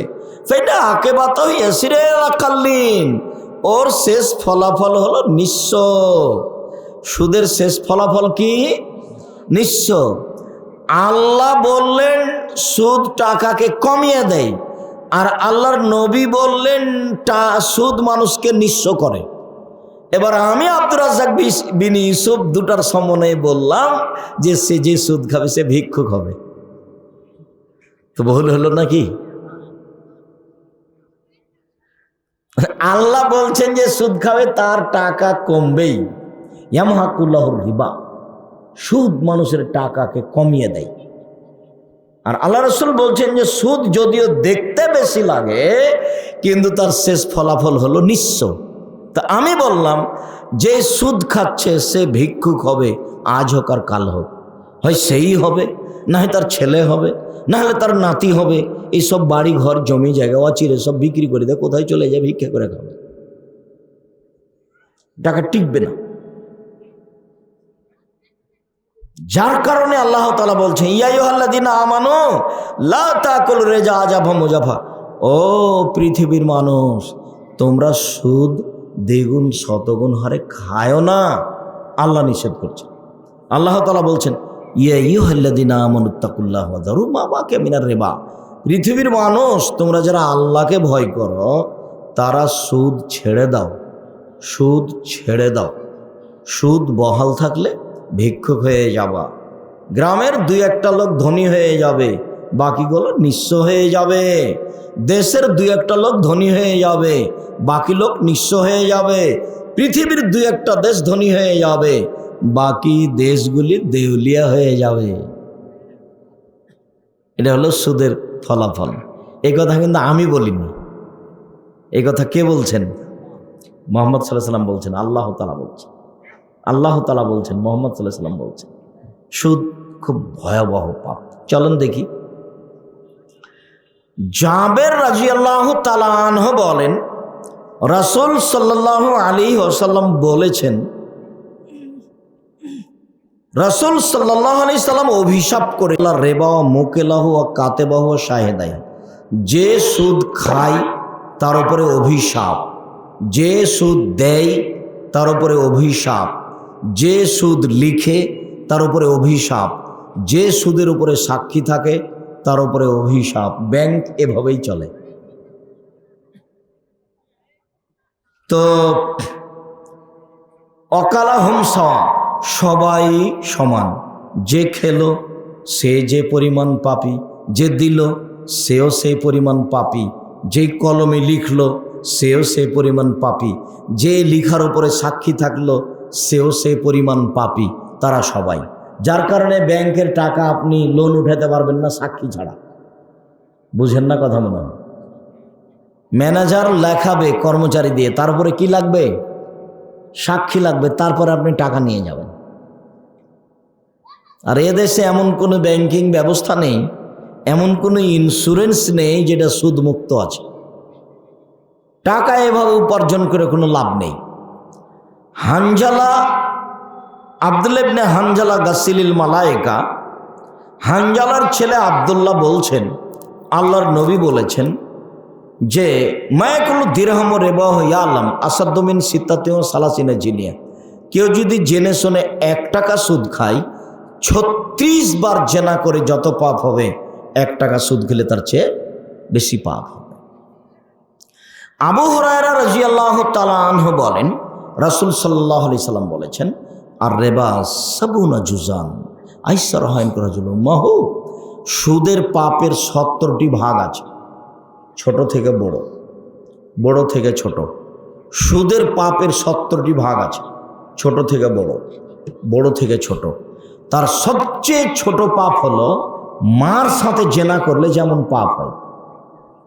সেটা আকেবাত ইয়াসিরে আকাল্লিন, ওর শেষ ফলাফল হলো নিঃস্ব। সুদের শেষ ফলাফল কি? নিঃস্ব। আল্লাহ বললেন সুদ টাকাকে কমিয়ে দেয়, আর আল্লাহর নবী বললেন সুদ মানুষকে নিঃস্ব করে। এবার আমি আব্দুর রাজ্জাক বিন ইউসুফ দুটার সমন্বয়ে বললাম যে সে যে সুদ খাবে সে ভিক্ষুক হবে। তো ভুল হলো নাকি? আল্লাহ বলছেন যে সুদ খাবে তার টাকা কমবেই, ইয়ামহাকুল্লাহুর রিবা, সুদ মানুষের টাকাকে কমিয়ে দেয়। আর আল্লাহ রাসূল বলছেন যে সুদ যদিও দেখতে বেশি লাগে কিন্তু তার শেষ ফলাফল হলো নিঃস্ব। তা আমি বললাম যে সুদ খাচ্ছে সে ভিক্ষুক হবে, আজ হোক আর কাল হোক, হয় সেই হবে, না হয় তার ছেলে হবে, না হলে তার নাতি হবে। এইসব বাড়ি ঘর জমি জায়গা অচিরে সব বিক্রি করে দেয়, কোথায় চলে যায়? ভিক্ষা করে খাবে, টাকা টিকবে না। যার কারণে আল্লাহ তাআলা বলছেন, ইয়া আইয়ুহাল্লাযীনা আমানু লা তাকুলু রিজা আজাফা মুজাফা, ও পৃথিবীর মানুষ তোমরা সুদ দ্বিগুণ শতগুণ হারে খায়ও না, আল্লাহ নিষেধ করছে। আল্লাহ তাআলা বলছেন, ইয়া আইয়ুহাল্লাযীনা আমানুত্তাকুল্লাহ ওয়া যারু মা বাকিয়া মিনার রিবা। পৃথিবীর মানুষ, তোমরা যারা আল্লাহকে ভয় করো তারা সুদ ছেড়ে দাও, সুদ ছেড়ে দাও। সুদ বহাল থাকলে ভিক্ষুক হয়ে যাবা, গ্রামের দুই একটা লোক ধনী হয়ে যাবে, বাকিগুলো নিঃস্ব হয়ে যাবে। দেশের দুই একটা লোক ধনী হয়ে যাবে, বাকি লোক নিঃস্ব হয়ে যাবে। পৃথিবীর দুই একটা দেশ ধনী হয়ে যাবে, বাকি দেশগুলি দেউলিয়া হয়ে যাবে। এটা হলো সুদের ফলাফল। এই কথা কিন্তু আমি বলিনি, এই কথা কে বলছেন? মুহাম্মদ সাল্লাল্লাহু আলাইহি ওয়াসাল্লাম বলছেন, আল্লাহ তাআলা বলছেন, আল্লাহ তাআলা বলছেন, মুহাম্মদ সাল্লাল্লাহু আলাইহি ওয়াসাল্লাম বলছেন সুদ খুব ভয়াবহ পাপ। চলুন দেখি। জাবের রাদিয়াল্লাহু তাআলা আনহু বলেন, রাসূল সাল্লাল্লাহু আলাইহি ওয়াসাল্লাম বলেছেন, রাসূল সাল্লাল্লাহু আলাইহি সাল্লাম অভিশাপ করে রিবা মুকিলাহু ওয়া কাতিবাহু ওয়া শাহিদাই, যে সুদ খায় তার উপরে অভিশাপ, যে সুদ দেয় তার উপরে অভিশাপ, যে সুদ লিখে তার উপরে অভিশাপ, যে সুদের উপরে সাক্ষী থাকে তার উপরে অভিশাপ। ব্যাংক এভাবেই চলে। তো অকালাহুম সাওয়া, সবাই সমান। যে খেলো সে যে পরিমাণ পাপী, যে দিল সেও সেই পরিমাণ পাপী, যে কলমে লিখলো সেও সেই পরিমাণ পাপী, যে লিখার উপরে সাক্ষী থাকলো সেও সেই পরিমাণ পাপী। তারা সবাই। যার কারণে ব্যাংকের টাকা আপনি লোন উঠাতে পারবেন না সাক্ষী ছাড়া। বুঝেন না কথা মনে হয়? ম্যানেজার লেখাবে কর্মচারী দিয়ে, তারপরে কি লাগবে? সাক্ষী লাগবে, তারপরে আপনি টাকা নিয়ে যাবেন। আর এদেশে এমন কোনো ব্যাংকিং ব্যবস্থা নেই, এমন কোনো ইন্স্যুরেন্স নেই যেটা সুদমুক্ত আছে। টাকা এভাবে উপার্জন করে কোনো লাভ নেই। হানজালা, আব্দুল্লাহ ইবনে হানজালা গাসিলিল মালায়েকা, হানজালার ছেলে আব্দুল্লাহ বলছেন, আল্লাহর নবী বলেছেন যে মায়াকুল দিরহাম রেবাহ ইয়ালাম আসাদ্দু মিন সিত্তাতি ওয়া সালাসিনা জিনিয়া, কেউ যদি জেনে শুনে 1 টাকা সুদ খায়, 36 বার জেনা করে যত পাপ হবে, 1 টাকা সুদ খেলে তার চেয়ে বেশি পাপ হবে। আবু হুরায়রা রাদিয়াল্লাহু তাআলা আনহু বলেন, রাসূল সাল্লাল্লাহু আলাইহি সাল্লাম বলেছেন, আর রেবা সাবুনা জুজান আইসার হাইন করা জন্য মাহু, সুদের পাপের 70টি ভাগ আছে, ছোট থেকে বড়, বড় থেকে ছোট। সুদের পাপের 70টি ভাগ আছে, ছোট থেকে বড়, বড় থেকে ছোট। তার সবচেয়ে ছোট পাপ হলো মার সাথে জেনা করলে যেমন পাপ হয়।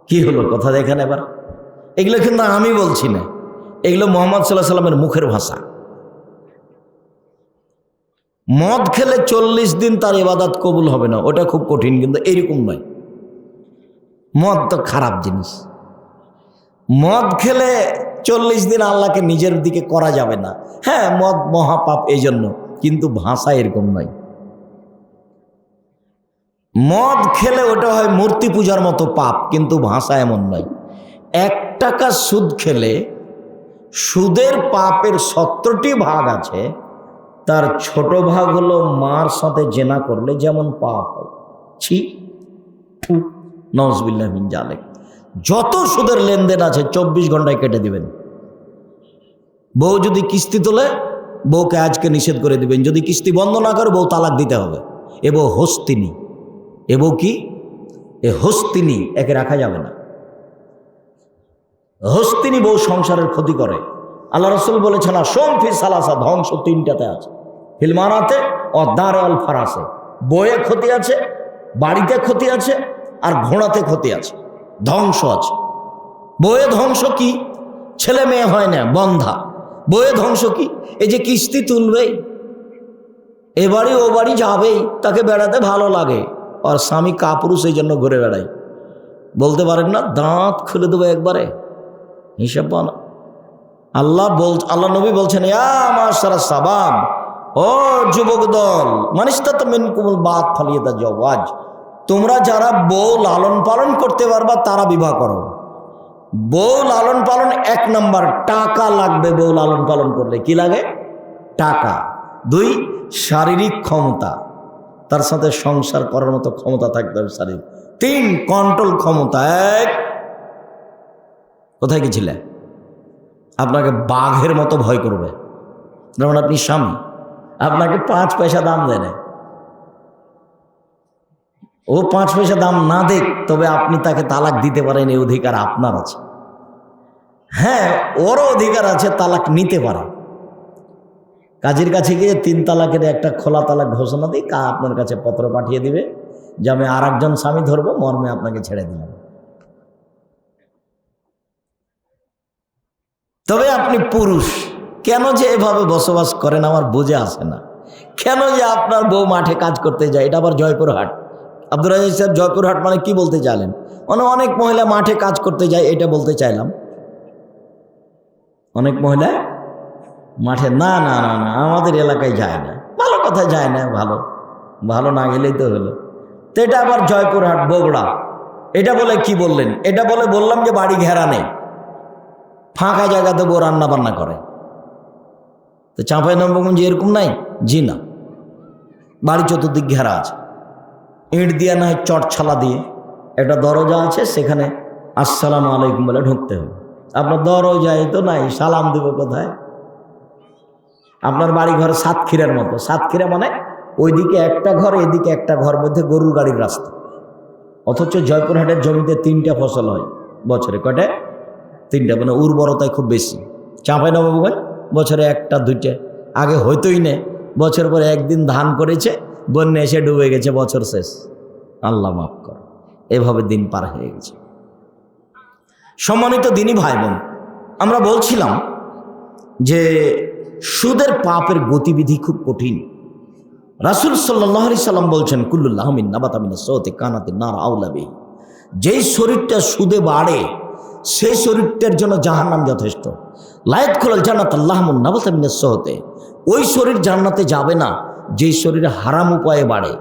কি হলো কথা দেখেন এবার? এগুলো কিন্তু আমি বলছি না, এগুলো মুহাম্মদ সাল্লাল্লাহু আলাইহি সাল্লামের মুখের ভাষা। মদ খেলে 40 দিন তার ইবাদত কবুল হবে না, ওটা খুব কঠিন, কিন্তু এরকম নয়। মদ তো খারাপ জিনিস। মদ খেলে 40 দিন আল্লাহকে নিজের দিকে করা যাবে না। হ্যাঁ, মদ মহাপাপ এই জন্য, কিন্তু ভাষা এরকম নয়। মদ খেলে ওটা হয় মূর্তি পূজার মতো পাপ, কিন্তু ভাষা এমন নয়। 1 টাকা সুদ খেলে সুদের পাপের 70টি ভাগ আছে, তার ছোট ভাগ হলো মার সাথে জেনা করলে যেমন পাপ হয়। ছি, নাউজুবিল্লাহ মিন জালিক। যত সুদের লেনদেন আছে 24 ঘন্টায় কেটে দিবেন। বউ যদি কিস্তি তোলে, বউকে আজকে নিষেধ করে দিবেন। যদি কিস্তি বন্ধ না করে, বউ তালাক দিতে হবে। এ বউ হস্তিনী, এ বউ কি? এ হস্তিনী, একে রাখা যাবে না। হস্তিনী বউ সংসারের ক্ষতি করে। আল্লাহ রাসূল বলেছেন, সোমফি সালাসা, ধ্বংস 3টাতে আছে, ফিলমানাতে অদ্দারে অল ফারাসে। বইয়ে ক্ষতি আছে, বাড়িতে ক্ষতি আছে, আর ঘোড়াতে ক্ষতি আছে, ধ্বংস আছে। বইয়ে ধ্বংস কি? ছেলে মেয়ে হয় না, বন্ধা। বইয়ে ধ্বংস কি? এই যে কিস্তি তুলবেই, এ বাড়ি ও বাড়ি যাবেই, তাকে বেড়াতে ভালো লাগে, আর স্বামী কাপুরুষ, এই জন্য ঘুরে বেড়াই। বলতে পারেন না দাঁত খুলে দেবো একবারে, হিসাব বানা। আল্লাহ নবী বলছেন, ইয়া মাশারা সাবাব, ও যুবক দল, মানিস্তাত মিনকুমুল বাত ফালিয়াতাজাওয়াজ, তোমরা যারা বউ লালন পালন করতে পারবা তারা বিবাহ করো। বউ লালন পালন 1 নাম্বার, টাকা লাগবে বউ লালন পালন করলে। কি লাগে? টাকা। 2 শারীরিক ক্ষমতা, তার সাথে সংসার করার মতো ক্ষমতা থাকতে হবে শারীরিক। 3 কন্ট্রোল ক্ষমতা। 1 কোথায় গেছিলে? আপনাকে বাঘের মতো ভয় করবে। যেমন আপনি স্বামী, আপনাকে 5 পয়সা দাম দেয় না, ও 5 পয়সা দাম না দেখ, তবে আপনি তাকে তালাক দিতে পারেন, এই অধিকার আপনার আছে। হ্যাঁ, ওরও অধিকার আছে তালাক নিতে পারে। কাজীর কাছে গিয়ে 3 তালাকের একটা খোলা তালাক ঘোষণা দিই, আপনার কাছে পত্র পাঠিয়ে দিবে যে আমি আরেকজন স্বামী ধরবো, মর্মে আপনাকে ছেড়ে দিলাম। তবে আপনি পুরুষ, কেন যে এভাবে বসবাস করেন আমার বুঝে আসে না। কেন যে আপনার বউ মাঠে কাজ করতে যায়? এটা আবার জয়পুরহাট। আব্দুর রাজ্জাক সাহেব, জয়পুরহাট মানে কি বলতে চাইলেন? অনেক মহিলা মাঠে কাজ করতে যায়, এটা বলতে চাইলাম। অনেক মহিলা মাঠে, না না না না, আমাদের এলাকায় যায় না। ভালো কথা, যায় না, ভালো ভালো না গেলেই তো হলো। তো এটা আবার জয়পুরহাট, বগুড়া, এটা বলে কি বললেন? এটা বলে বললাম যে বাড়ি ঘেরা নেই, ফাঁকা জায়গাতে বউ রান্না বান্না করে। তো চাঁপাইনবাবগঞ্জ এরকম নাই? জি না, বাড়ি চতুর্দিক ঘেরা আছে, ইট দিয়ে না হয় চটছালা দিয়ে একটা দরজা আছে, সেখানে আসসালামু আলাইকুম বলে ঢুকতে হবে। আপনার দরজায় তো নাই, সালাম দেব কোথায়? আপনার বাড়ি ঘর সাতক্ষীরার মতো। সাতক্ষীরা মানে ওইদিকে একটা ঘর, এদিকে একটা ঘর, মধ্যে গরুর গাড়ির রাস্তা। অথচ জয়পুরহাটের জমিতে 3টা ফসল হয় বছরে। কয়টা? 3টা, মানে উর্বরতায় খুব বেশি। চাঁপাইনবাবগঞ্জ বছরে 1টা 2টা, আগে হইতোই না। বছর পরে একদিন ধান করেছে, বন্যা এসে ডুবে গেছে, বছর শেষ, আল্লাহ মাফ কর। এভাবে দিন পার হয়ে গেছে। সম্মানিত দিনী ভাই বোন, আমরা বলছিলাম যে সুদের পাপের গতিবিধি খুব কঠিন। রাসূল সাল্লাল্লাহু আলাইহি সাল্লাম বলছেন, কুল্লুল লাহমিন নাবাতা মিনাস সাওতি কানাতিন নার আউলা বিহি। যেই শরীরটা সুদে বাড়ে সেই শরীরটার জন্য জাহান্নাম যথেষ্ট। লায়াত খুলাল জান্নাত লাহমুন নাবাতা মিনাস সাওতি। ওই শরীর জান্নাতে যাবে না যেই শরীরে হারাম উপায়ে বাড়ে।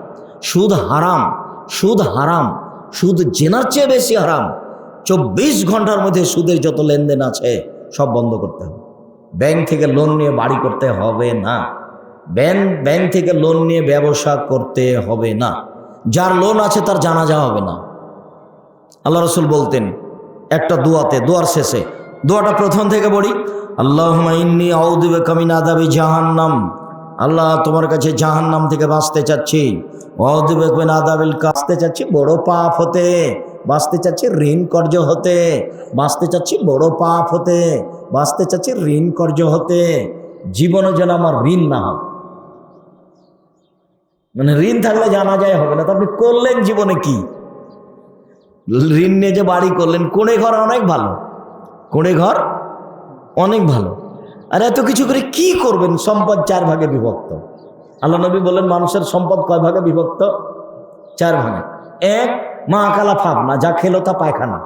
সুদ হারাম, সুদ হারাম, সুদ জেনার চেয়ে বেশি হারাম। 24 ঘন্টার মধ্যে সুদের যত লেনদেন আছে সব বন্ধ করতে হবে। ব্যাংক থেকে লোন নিয়ে বাড়ি করতে হবে না, ব্যাংক থেকে লোন নিয়ে ব্যবসা করতে হবে না, যার লোন আছে তার জানাজা হবে না। আল্লাহ রাসূল বলতেন একটা দোয়াতে, দোয়ার শেষে, দোয়াটা প্রথম থেকে পড়ি, আল্লাহুম্মা ইন্নী আউযু বিকা মিন আযাবি জাহান্নাম। আল্লাহ, তোমার কাছে জাহান্নাম থেকে বাঁচতে চাচ্ছি। আউযু বিকা মিন আযাবিল কাবর, বাঁচতে চাচ্ছি বড় পাপ হতে, বাঁচতে চাচ্ছি ঋণ কর্য হতে, বাঁচতে চাচ্ছি বড় পাপ হতে, বাঁচতে চাচ্ছি ঋণ কর্য হতে। জীবনে যেন আমার ঋণ না হয়। মানে ঋণ থাকলে জানা যায় হবে না। তো আপনি করলেন জীবনে কি? ঋণ নিয়ে যে বাড়ি করলেন, কোণে ঘর অনেক ভালো, কোণে ঘর অনেক ভালো, আর এত কিছু করে কি করবেন? সম্পদ 4 ভাগে বিভক্ত। আল্লাহ নবী বললেন মানুষের সম্পদ কয় ভাগে বিভক্ত? 4 ভাগে। 1, মা আকালা ফাবনা, যা খেলো তা পায়খানা,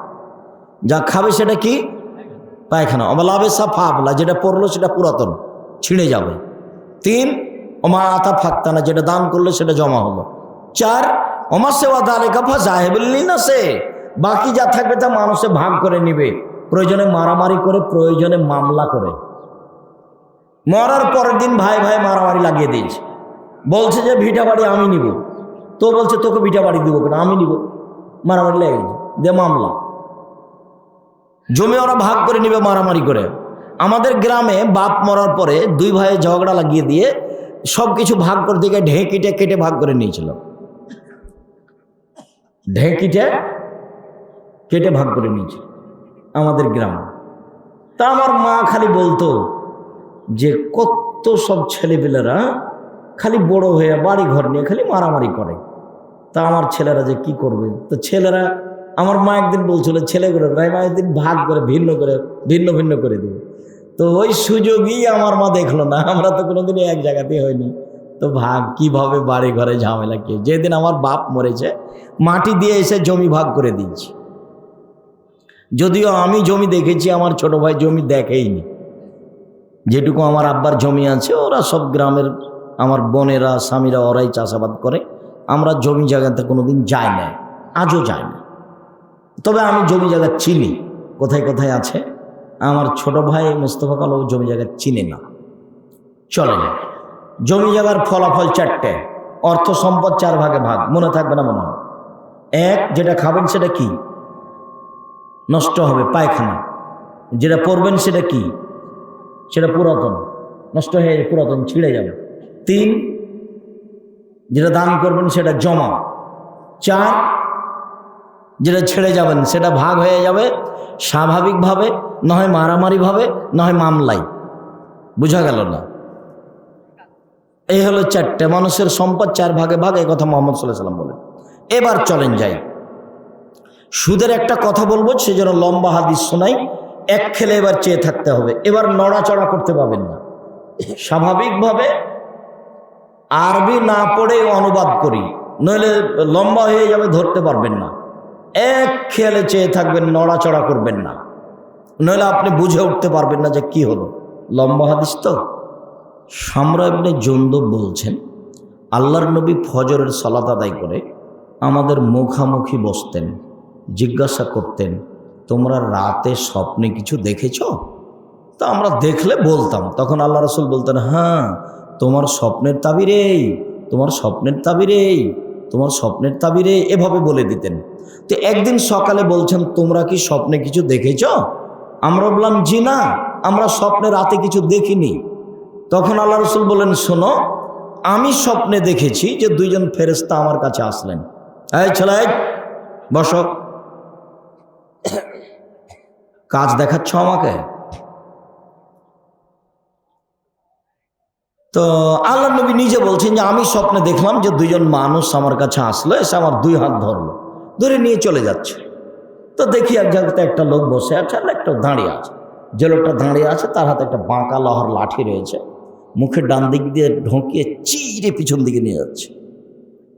যা খাবে সেটা কি? পায়খানা। অবলাবেসা ফাবলা, যেটা পড়লো সেটা পুরাতন, ছিঁড়ে যাবে। 3, ওমা আতা ফাক্তানা, যেটা দান করলে সেটা জমা হলো। 4, ওমা সেওয়া দালে কাফা জাহেবুল্লি না, সে বাকি যা থাকবে তা মানুষে ভাগ করে নিবে, প্রয়োজনে মারামারি করে, প্রয়োজনে মামলা করে। মরার পরের দিন ভাই ভাই মারামারি লাগিয়ে দিয়েছে, বলছে যে ভিটা বাড়ি আমি নিব, তো বলছে তোকে ভিটা বাড়ি দিব কেন, আমি নিব, মারামারি লেগে গেছে, দে মামলা। জমি ওরা ভাগ করে নিবে মারামারি করে। আমাদের গ্রামে বাপ মরার পরে 2 ভাইয়ে ঝগড়া লাগিয়ে দিয়ে সব কিছু ভাগ করে দিকে ঢেঁকিটে কেটে ভাগ করে নিয়েছিল, ঢেঁকিটে কেটে ভাগ করে নিয়েছিল আমাদের গ্রামে। তা আমার মা খালি বলতো যে কত সব ছেলেপেলেরা খালি বড় হয়ে বাড়ি ঘর নিয়ে খালি মারামারি করে, তা আমার ছেলেরা যে কি করবে? তো ছেলেরা, আমার মা একদিন বলছিল ছেলেগুলো একদিন ভাগ করে ভিন্ন ভিন্ন করে দেবে। তো ওই সুযোগই আমার মা দেখলো না, আমরা তো কোনোদিনই এক জায়গাতেই হয়নি, তো ভাগ কিভাবে বাড়ি ঘরে ঝামেলা কি। যেদিন আমার বাপ মরেছে মাটি দিয়ে এসে জমি ভাগ করে দিয়েছি, যদিও আমি জমি দেখেছি, আমার ছোট ভাই জমি দেখেইনি। যেটুকু আমার আব্বার জমি আছে ওরা সব গ্রামের আমার বোনেরা স্বামীরা ওরাই চাষাবাদ করে, আমরা জমি জায়গাতে কোনোদিন যাই না, আজও যাই না। তবে আমি জমি জায়গা চিনি, কোথায় কোথায় আছে। আমার ছোট ভাই মোস্তফা কামাল জমি জায়গা চিনে না। চলেন, জমি জায়গার ফলাফল 4টে, অর্থ সম্পদ 4 ভাগে ভাগ। মনে থাকবে না মনে হয়? 1, যেটা খাবেন সেটা কি? নষ্ট হবে, পায়খানা। যেটা পরবেন সেটা কি? সেটা পুরাতন, নষ্ট হয়ে পুরাতন ছিঁড়ে যাবে। 3, যেটা দান করবেন সেটা জমা। 4, যেটা ছেড়ে যাবেন সেটা ভাগ হয়ে যাবে স্বাভাবিকভাবে, নয় মারামারিভাবে, নয় মামলায়। বুঝা গেল না? এই হলো 4টে মানুষের সম্পদ 4 ভাগে ভাগ। এই কথা মুহাম্মদ সাল্লাল্লাহু আলাইহি ওয়াসাল্লাম বলেন। এবার চলেন যাই, সুদের একটা কথা বলবো, সেজন্য লম্বা হাদিস শোনাই। এক খেলে এবার চেয়ে থাকতে হবে। এবার নড়াচড়া করতে পারবেন না। স্বাভাবিকভাবে আরবি না পড়ে অনুবাদ করি, নইলে লম্বা হয়ে যাবে, ধরতে পারবেন না। এক খেয়ালে চেয়ে থাকবেন, নড়াচড়া করবেন না, নইলে আপনি বুঝে উঠতে পারবেন না যে কি হলো। লম্বা হাদিস তো। সামরা ইবনে জুনদুব বলছেন, আল্লাহর নবী ফজরের সালাত আদায় করে আমাদের মুখামুখি বসতেন, জিজ্ঞাসা করতেন, তোমরা রাতে স্বপ্নে কিছু দেখেছ? তা আমরা দেখলে বলতাম। তখন আল্লাহ রাসূল বলতেন, হ্যাঁ, তোমার স্বপ্নের তাবির এই, তোমার স্বপ্নের তাবির এই, তোমার স্বপ্নের তাবির এই, এভাবে বলে দিতেন। তো একদিন সকালে বলছেন, তোমরা কি স্বপ্নে কিছু দেখেছ? আমরা বললাম, জি না, আমরা স্বপ্নে রাতে কিছু দেখিনি। তখন আল্লাহ রাসূল বলেন, শোনো, আমি স্বপ্নে দেখেছি যে 2 জন ফেরেশতা আমার কাছে আসলেন। এই ছেলে, বসো, কাজ দেখাচ্ছ আমাকে? তো আল্লাহ নবী নিজে বলছেন যে আমি স্বপ্নে দেখলাম যে 2 জন মানুষ আমার কাছে আসলো, এসে আমার 2 হাত ধরলো, ধরে নিয়ে চলে যাচ্ছে। তো দেখি এক জায়গাতে একটা লোক বসে আছে আর একটা দাঁড়িয়ে আছে। যে লোকটা দাঁড়িয়ে আছে তার হাতে একটা বাঁকা লোহার লাঠি রয়েছে, মুখের ডান দিক দিয়ে ঢোকিয়ে চিরে পিছন দিকে নিয়ে যাচ্ছে,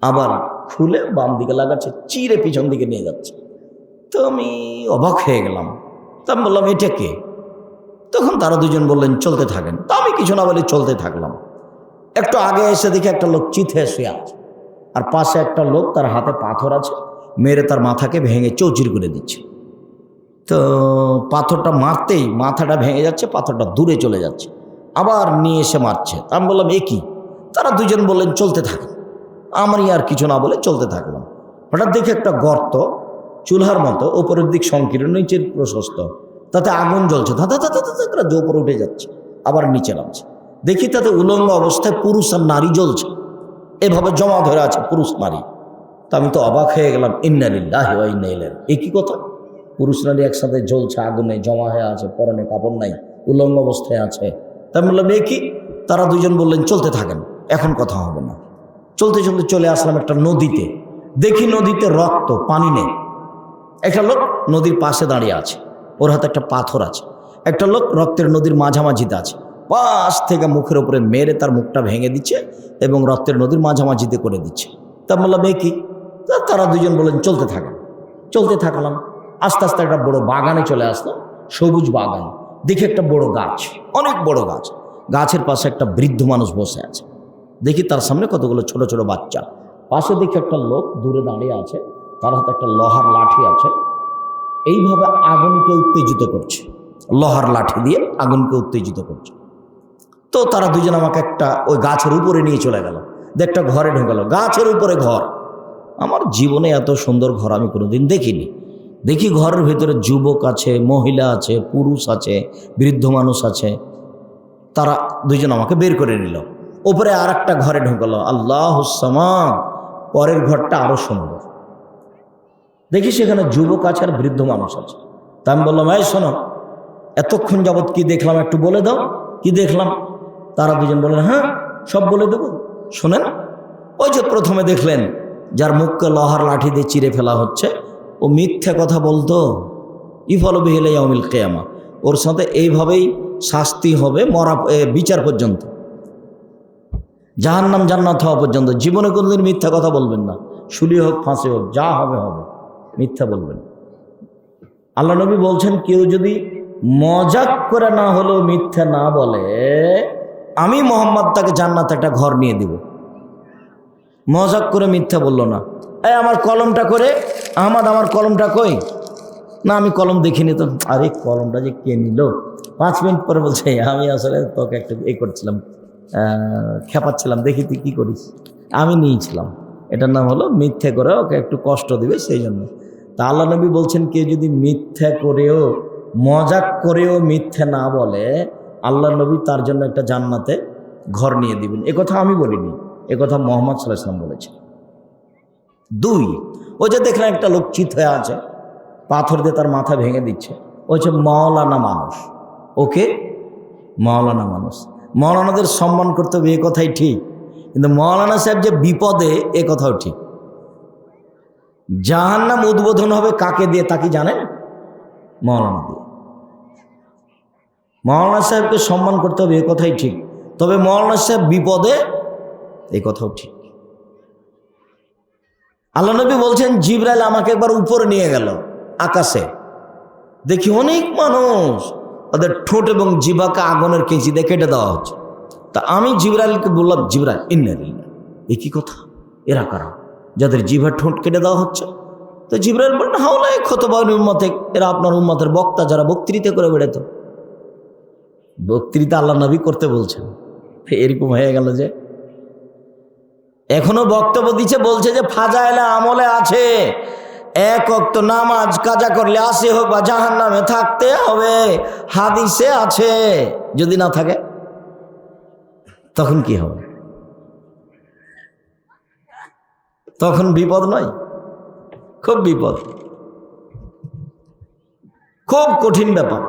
আবার খুলে বাম দিকে লাগাচ্ছে, চিরে পিছন দিকে নিয়ে যাচ্ছে। তো আমি অবাক হয়ে গেলাম। তো আমি বললাম, এটা কে? তখন তারা 2 জন বললেন, চলতে থাকেন। তো আমি কিছু না বলে চলতে থাকলাম। একটু আগে এসে দেখি একটা লোক চিথে শুয়ে আছে, আর পাশে একটা লোক, তার হাতে পাথর আছে, মেরে তার মাথাকে ভেঙে চৌচির করে দিচ্ছে। তো পাথরটা মারতেই মাথাটা ভেঙে যাচ্ছে, পাথরটা দূরে চলে যাচ্ছে, আবার নিয়ে এসে মারছে। আমি বললাম, এ কি? তারা 2 জন বললেন, চলতে থাকেন। আমি আর কিছু না বলে চলতে থাকলাম। হঠাৎ দেখি একটা গর্ত, চুলহার মতো, ওপরের দিক সংকীর্ণ, নিচের প্রশস্ত, তাতে আগুন জ্বলছে, ধাঁধা ধাঁধা ধাঁধা করে উপরে উঠে যাচ্ছে, আবার নিচে নামছে। দেখি তাতে উলঙ্গ অবস্থায় পুরুষ আর নারী জ্বলছে, এভাবে জমা ধরে আছে পুরুষ নারী। তা আমি তো অবাক হয়ে গেলাম, ইন্না লিল্লাহি ওয়া ইন্না ইলাইহি রাজিউন। এই কি কথা? পুরুষ নারী একসাথে জ্বলছে, আগুনে জমা হয়ে আছে, পরনে কাপড় নাই, উলঙ্গ অবস্থায় আছে। তাই বললাম, এ কি? তারা 2 জন বললেন, চলতে থাকেন, এখন কথা হবে না। চলতে চলতে চলে আসলাম একটা নদীতে। দেখি নদীতে রক্ত, পানি নেই। একটা লোক নদীর পাশে দাঁড়িয়ে আছে, ওর হাতে একটা পাথর আছে। একটা লোক রক্তের নদীর মাঝামাঝিতে আছে, পাশ থেকে মুখের উপরে মেরে তার মুখটা ভেঙে দিচ্ছে এবং রক্তের নদীর মাঝামাঝিতে করে দিচ্ছে। তা বললাম, এ কি? তারা 2 জন বললেন, চলতে থাকেন। চলতে থাকলাম, আস্তে আস্তে একটা বড় বাগানে চলে আসলাম, সবুজ বাগান। দেখি একটা বড় গাছ, অনেক বড় গাছ, গাছের পাশে একটা বৃদ্ধ মানুষ বসে আছে। দেখি তার সামনে কতগুলো ছোট ছোট বাচ্চা। পাশে দেখি একটা লোক দূরে দাঁড়িয়ে আছে, তার হাতে একটা লোহার লাঠি আছে, এইভাবে আগুনকে উত্তেজিত করছে, লোহার লাঠি দিয়ে আগুনকে উত্তেজিত করছে। তো তারা 2 জন আমাকে একটা ওই গাছের উপরে নিয়ে চলে গেল, একটা ঘরে ঢোকালো, গাছের উপরে ঘর। আমার জীবনে এত সুন্দর ঘর আমি কোনোদিন দেখিনি। দেখি ঘরের ভিতরে যুবক আছে, মহিলা আছে, পুরুষ আছে, বৃদ্ধ মানুষ আছে। তারা 2 জন আমাকে বের করে নিল, ওপরে আর একটা ঘরে ঢোকালো। আল্লাহুস সামাদ, পরের ঘরটা আরো সুন্দর। দেখি সেখানে যুবক আছে আর বৃদ্ধ মানুষ আছে। তা আমি বললাম, এই শোনো, এতক্ষণ যাবৎ কি দেখলাম একটু বলে দাও, কি দেখলাম? তারা 2 জন বললেন, হ্যাঁ, সব বলে দেবো। শোনেন, ওই যে প্রথমে দেখলেন যার মুখকে লোহার লাঠি দিয়ে চিরে ফেলা হচ্ছে, ও মিথ্যা কথা বলতো, ইফালু বিহি ইলা ইয়াউমিল কিয়ামা, ওর সাথে এইভাবেই শাস্তি হবে মরা বিচার পর্যন্ত, জাহান্নাম জান্নাত হওয়া পর্যন্ত। জীবনে কোনোদিন মিথ্যা কথা বলবেন না, শুলি হোক ফাঁসি হোক, যা হবে হবে, মিথ্যা বলবেন। আল্লাহ নবী বলছেন, কেউ যদি মজাক করে না হলেও মিথ্যা না বলে, আমি মোহাম্মদ তাকে জান্নাতে একটা ঘর নিয়ে দিব। মজাক করে মিথ্যা বলল না। এই আমার কলমটা করে, আহমদ আমার কলমটা কই? না আমি কলম দেখিনি তো। আরে কলমটা যে কে নিল, 5 মিনিট পরে বলছে আমি আসলে তোকে একটা করছিলাম, খেপাচ্ছিলাম, দেখি তুই কী করিস। আমি নিয়েছিলাম, এটার নাম হলো মিথ্যে করে ওকে একটু কষ্ট দিবে সেই জন্য। তা আল্লাহ নবী বলছেন কে যদি মিথ্যে করেও মজাক করেও মিথ্যে না বলে, আল্লাহ নবী তার জন্য একটা জান্নাতে ঘর নিয়ে দিবেন। এ কথা আমি বলিনি, এ কথা মোহাম্মদ সাল্লাল্লাহু আলাইহি ওয়াসাল্লাম বলেছে। 2, ওই যে দেখলেন একটা লোক চিত হয়ে আছে, পাথর দিয়ে তার মাথা ভেঙে দিচ্ছে, ও হচ্ছে মাওলানা মানুষ। ওকে মাওলানা মানুষ, মাওলানাদের সম্মান করতে হবে, এ কথাই ঠিক। কিন্তু মাওলানা সাহেব যে বিপদে, এ কথাও ঠিক। জাহান্নাম উদ্বোধন হবে কাকে দিয়ে তা কি জানেন? মাওলানা দিয়ে। মাওলানা সাহেবকে সম্মান করতে হবে, এ কথাই ঠিক। তবে মাওলানা সাহেব বিপদে, এই কথাও ঠিক। আল্লাহ নবী বলছেন জিবরাইল আমাকে একবার উপরে নিয়ে গেল আকাশে, দেখি অনেক মানুষ তাদের ঠোঁট এবং জিভাকে আগুনের কেঁচি দিয়ে কেটে দেওয়া হচ্ছে। তা আমি জিবরাইলকে বললাম, জিবরাইল ইন্না লিল্লাহ, এ কি কথা, এরা কারা যাদের জিভার ঠোঁট কেটে দেওয়া হচ্ছে? তো জিবরাইল বললেন হাওলাই খতবাউল উম্মতে, এরা আপনার উম্মতের বক্তা, যারা বক্তৃতা করে বেড়াত। বক্তৃতা আল্লাহ নবী করতে বলছেন, এরকম হয়ে গেল যে এখনো বক্তব্য দিচ্ছে, বলছে যে ফাজাইলে আমলে আছে, 1 ওয়াক্ত নামাজ কাজা করলে আসি হোক বা জাহান্নামে থাকতে হবে, হাদিসে আছে। যদি না থাকে তখন কি হবে? তখন বিপদ নয়? খুব বিপদ, খুব কঠিন ব্যাপার।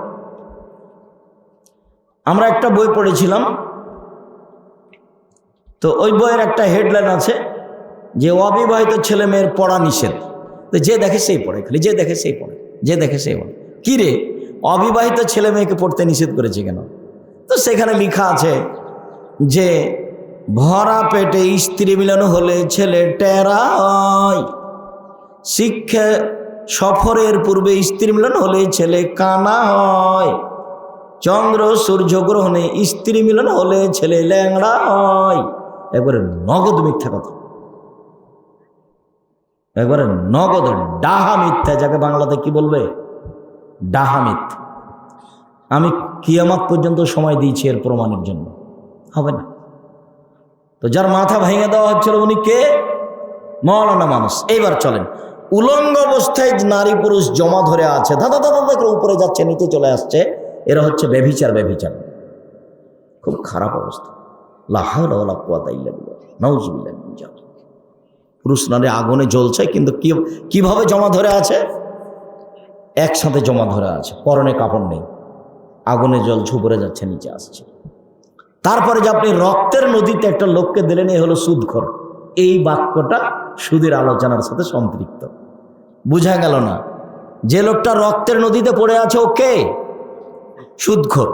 আমরা একটা বই পড়েছিলাম, তো ওই বইয়ের একটা হেডলাইন আছে যে অবিবাহিত ছেলে মেয়ের পড়া নিষেধ। তো যে দেখে সেই পড়ে, খালি যে দেখে সেই পড়ে, যে দেখে সেই পড়ে। কী রে, অবিবাহিত ছেলে মেয়েকে পড়তে নিষেধ করেছে কেন? তো সেখানে লেখা আছে যে ভরা পেটে স্ত্রী মিলন হলে ছেলে টেরা হয়, শিক্ষা সফরের পূর্বে স্ত্রী মিলন হলে ছেলে কানা হয়, চন্দ্র সূর্য গ্রহণে স্ত্রী মিলন হলে ছেলে ল্যাংড়া হয়। একবারে নগদ মিথ্যা কথা, একবারে নগদ ডাহা মিথ্যা, যাকে বাংলাতে কি বলবে? ডাহা মিথ্যা। আমি কিয়ামত পর্যন্ত সময় দিয়েছি এর প্রমাণের জন্য, হবে না। তো যার মাথা ভেঙে দেওয়া হচ্ছিল উনি কে? মাওলানা মানুষ। এইবার চলেন, উলঙ্গ অবস্থায় নারী পুরুষ জমা ধরে আছে, দাদা দাদা করে উপরে যাচ্ছে, নিচে চলে আসছে, এরা হচ্ছে ব্যভিচার। ব্যভিচার খুব খারাপ অবস্থা। লা হাওলা ওয়ালা কুওয়াতা ইল্লা বিল্লাহ, নাউযুবিল্লাহ মিন যালিক। পুরুষ নারী আগুনে জ্বলছে, কিন্তু কিভাবে জমা ধরে আছে? একসাথে জমা ধরে আছে, পরনে কাপড় নেই, আগুনে জ্বলছে, উপরে যাচ্ছে, নিচে আসছে। তারপরে যে আপনি রক্তের নদীতে একটা লোককে দিলেন, এই হলো সুদখোর। এই বাক্যটা সুদের আলোচনার সাথে সম্পৃক্ত। বুঝা গেল না? যে লোকটা রক্তের নদীতে পড়ে আছে ওকে সুদখোর,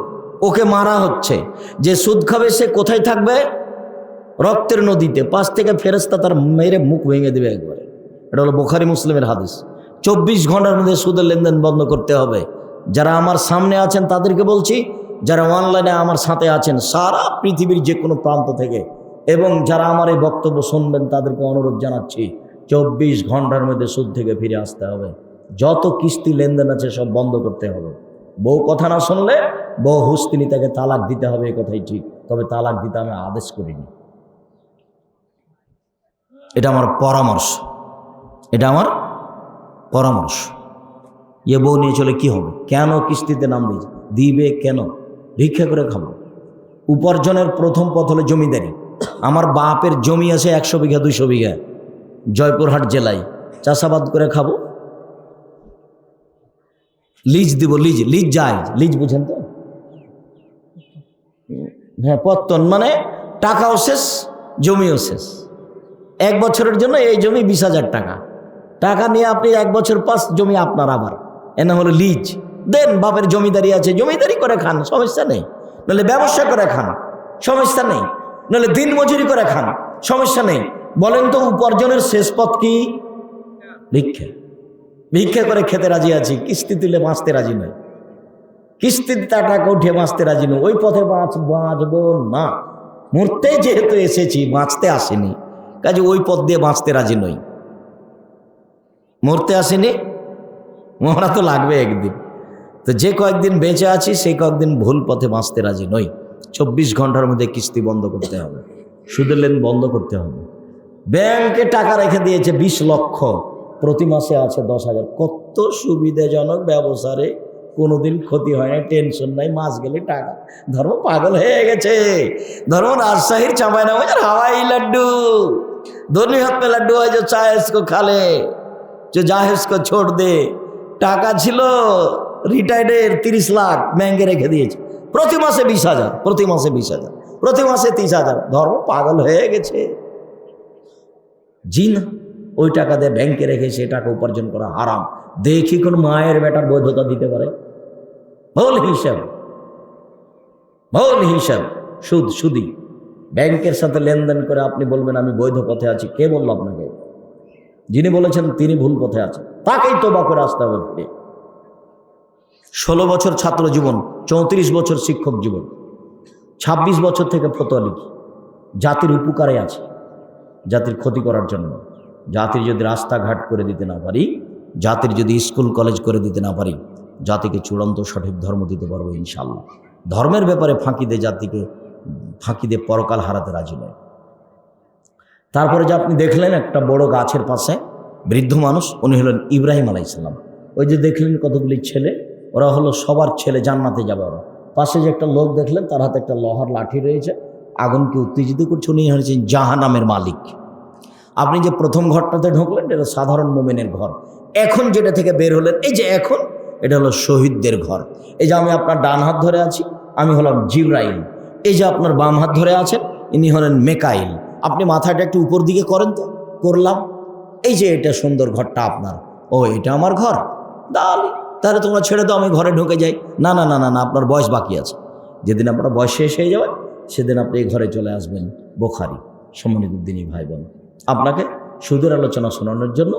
ওকে মারা হচ্ছে। যে সুদ খাবে সে কোথায় থাকবে? রক্তের নদীতে। পাশ থেকে ফেরেশতা তার মেরে মুখ ভেঙে দেবে একবারে। এটা হলো বুখারী মুসলিমের হাদিস। 24 ঘন্টার মধ্যে সুদের লেনদেন বন্ধ করতে হবে। যারা আমার সামনে আছেন তাদেরকে বলছি, যারা অনলাইনে আমার সাথে আছেন সারা পৃথিবীর যে কোনো প্রান্ত থেকে, এবং যারা আমার এই বক্তব্য শুনবেন তাদেরকে অনুরোধ জানাচ্ছি, 24 ঘন্টার মধ্যে সুদ থেকে ফিরে আসতে হবে। যত কিস্তি লেনদেন আছে সব বন্ধ করতে হবে। বউ কথা না শুনলে বউ হুস্তিনি, তাকে তালাক দিতে হবে, এই কথাই ঠিক। তবে তালাক দিতে আমি আদেশ করিনি, এটা আমার পরামর্শ, এটা আমার পরামর্শ। এ বউ নিয়ে চলে কি হবে? কেন কিস্তিতে নাম দিবে? কেন? ভিক্ষা করে খাবো। উপার্জনের প্রথম পথ হলো জমিদারি। আমার বাপের জমি আছে 100 বিঘা 200 বিঘা জয়পুরহাট জেলায়, চাষাবাদ করে খাবো। লিজ দিব, লিজ, লিজ যায়, লিজ বুঝেন তো? হ্যাঁ, পত্তন মানে টাকাও শেষ, জমিও শেষ। 1 বছরের জন্য এই জমি 20,000 টাকা, টাকা নিয়ে আপনি 1 বছর পাস, জমি আপনার আবার। এনা হলো লিজ। দেন, বাপের জমিদারি আছে, জমিদারি করে খান, সমস্যা নেই। নাহলে ব্যবসা করে খান, সমস্যা নেই। নাহলে দিন মজুরি করে খান, সমস্যা নেই। বলেন তো উপার্জনের শেষ পথ কি? ভিক্ষা। ভিক্ষা করে খেতে রাজি আছি, কিস্তি তুলে বাঁচতে রাজি নয়। কিস্তিতে টাকা উঠে বাঁচতে রাজি নয়। ওই পথে বাঁচবো না। মরতে যেহেতু এসেছি, বাঁচতে আসেনি, কাজে ওই পথ দিয়ে বাঁচতে রাজি নই। মরতে আসেনি, মরা তো লাগবে একদিন। তো যে কয়েকদিন বেঁচে আছি সেই কয়েকদিন ভুল পথে বাঁচতে রাজি নই। 24 ঘন্টার মধ্যে কিস্তি বন্ধ করতে হবে, সুদের লেন বন্ধ করতে হবে। ব্যাংকে টাকা রেখে দিয়েছে 20 লক্ষ, প্রতি মাসে আছে 10,000। কত সুবিধাজনক ব্যবসা রে, কোনোদিন ক্ষতি হয় না, টেনশন নাই, মাস গেলে টাকা। ধর্ম পাগল হয়ে গেছে। ধর্ম রাজশাহীর চাঁপাইনবাবগঞ্জের হাওয়াই লাড্ডু, दोनों हाथ में लड्डू है, जो चाहे इसको खा ले, जो चाहे इसको छोड़ दे। টাকা ছিল রিটায়ার্ডের 30 লাখ ব্যাংকে রেখে দিয়েছে, প্রতি মাসে 20,000, প্রতি মাসে 20,000, প্রতি মাসে 30,000। ধর্ম পাগল হয়ে গেছে। জি না, ওই টাকা দিয়ে ব্যাংকে রেখে সে টাকা উপার্জন করা হারাম। দেখি কোন মায়ের বেটার বৈধতা দিতে পারে? ভুল হিসাব, ভুল হিসাব, সুদ, সুদি। ব্যাংকের সাথে লেনদেন করে আপনি বলবেন আমি বৈধ পথে আছি। কে বলল আপনাকে? যিনি বলেছেন তিনি ভুল পথে আছেন, তাকেই তওবা করে আসতে হবে। 16 বছর ছাত্র জীবন, 34 বছর শিক্ষক জীবন, 26 বছর থেকে ফতোয়া লিখি। জাতির উপকারে আছে, জাতির ক্ষতি করার জন্য। জাতির যদি রাস্তাঘাট করে দিতে না পারি, জাতির যদি স্কুল কলেজ করে দিতে না পারি, জাতিকে চূড়ান্ত সঠিক ধর্ম দিতে পারবো ইনশাআল্লাহ। ধর্মের ব্যাপারে ফাঁকি দিয়ে জাতিকে, ফাঁকি দিয়ে পরকাল হারাতে রাজি নয়। তারপরে যে আপনি দেখলেন একটা বড় গাছের পাশে বৃদ্ধ মানুষ, উনি হলেন ইব্রাহিম আলাইহিসসালাম। ওই যে দেখলেন কতগুলি ছেলে, ওরা হলো সবার ছেলে, জান্নাতে যাবে ওরা। পাশে যে একটা লোক দেখলেন, তার হাতে একটা লোহার লাঠি রয়েছে, আগুনকে উত্তেজিত করছে, উনি হচ্ছেন জাহান্নামের মালিক। আপনি যে প্রথম ঘরটাতে ঢুকলেন, এটা সাধারণ মোমেনের ঘর। এখন যেটা থেকে বের হলেন, এই যে এখন, এটা হলো শহীদদের ঘর। এই যে আমি আপনার ডান হাত ধরে আছি, আমি হলাম জিবরাইল। এই যে আপনার বাম হাত ধরে আছেন, ইনি হলেন মেকাইল। আপনি মাথাটা একটু উপর দিকে করেন তো। করলাম। এই যে এটা সুন্দর ঘরটা আপনার। ও, এটা আমার ঘর? তাহলে তোমরা ছেড়ে দাও, আমি ঘরে ঢুকে যাই। না না না না না, আপনার বয়স বাকি আছে। যেদিন আপনার বয়স শেষ হয়ে যাবে, সেদিন আপনি এই ঘরে চলে আসবেন। বুখারী। সম্মানিত দিনী ভাই বোন, আপনাকে সুদের আলোচনা শোনানোর জন্য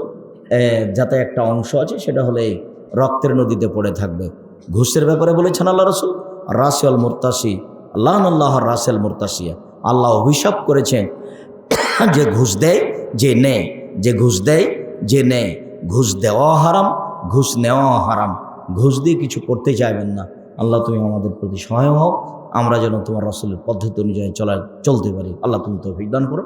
যাতে একটা অংশ আছে, সেটা হলে রক্তের নদীতে পড়ে থাকবে। ঘুষের ব্যাপারে বলেছেন আল্লাহ রাসূল, রাসিয়াল মুরতাসি আল্লাহ আল্লাহর রাসেল মুরতাসিয়া। আল্লাহ অভিশাপ করেছেন যে ঘুষ দেয় যে নেয়, যে ঘুষ দেয় যে নেয়। ঘুষ দেওয়া হারাম, ঘুষ নেওয়া হারাম। ঘুষ দিয়ে কিছু করতে চাইবেন না। আল্লাহ তুমি আমাদের প্রতি সহায় হও, আমরা যেন তোমার রাসূলের পদ্ধতি অনুযায়ী চলতে পারি। আল্লাহ তুমি তৌফিক দান করো।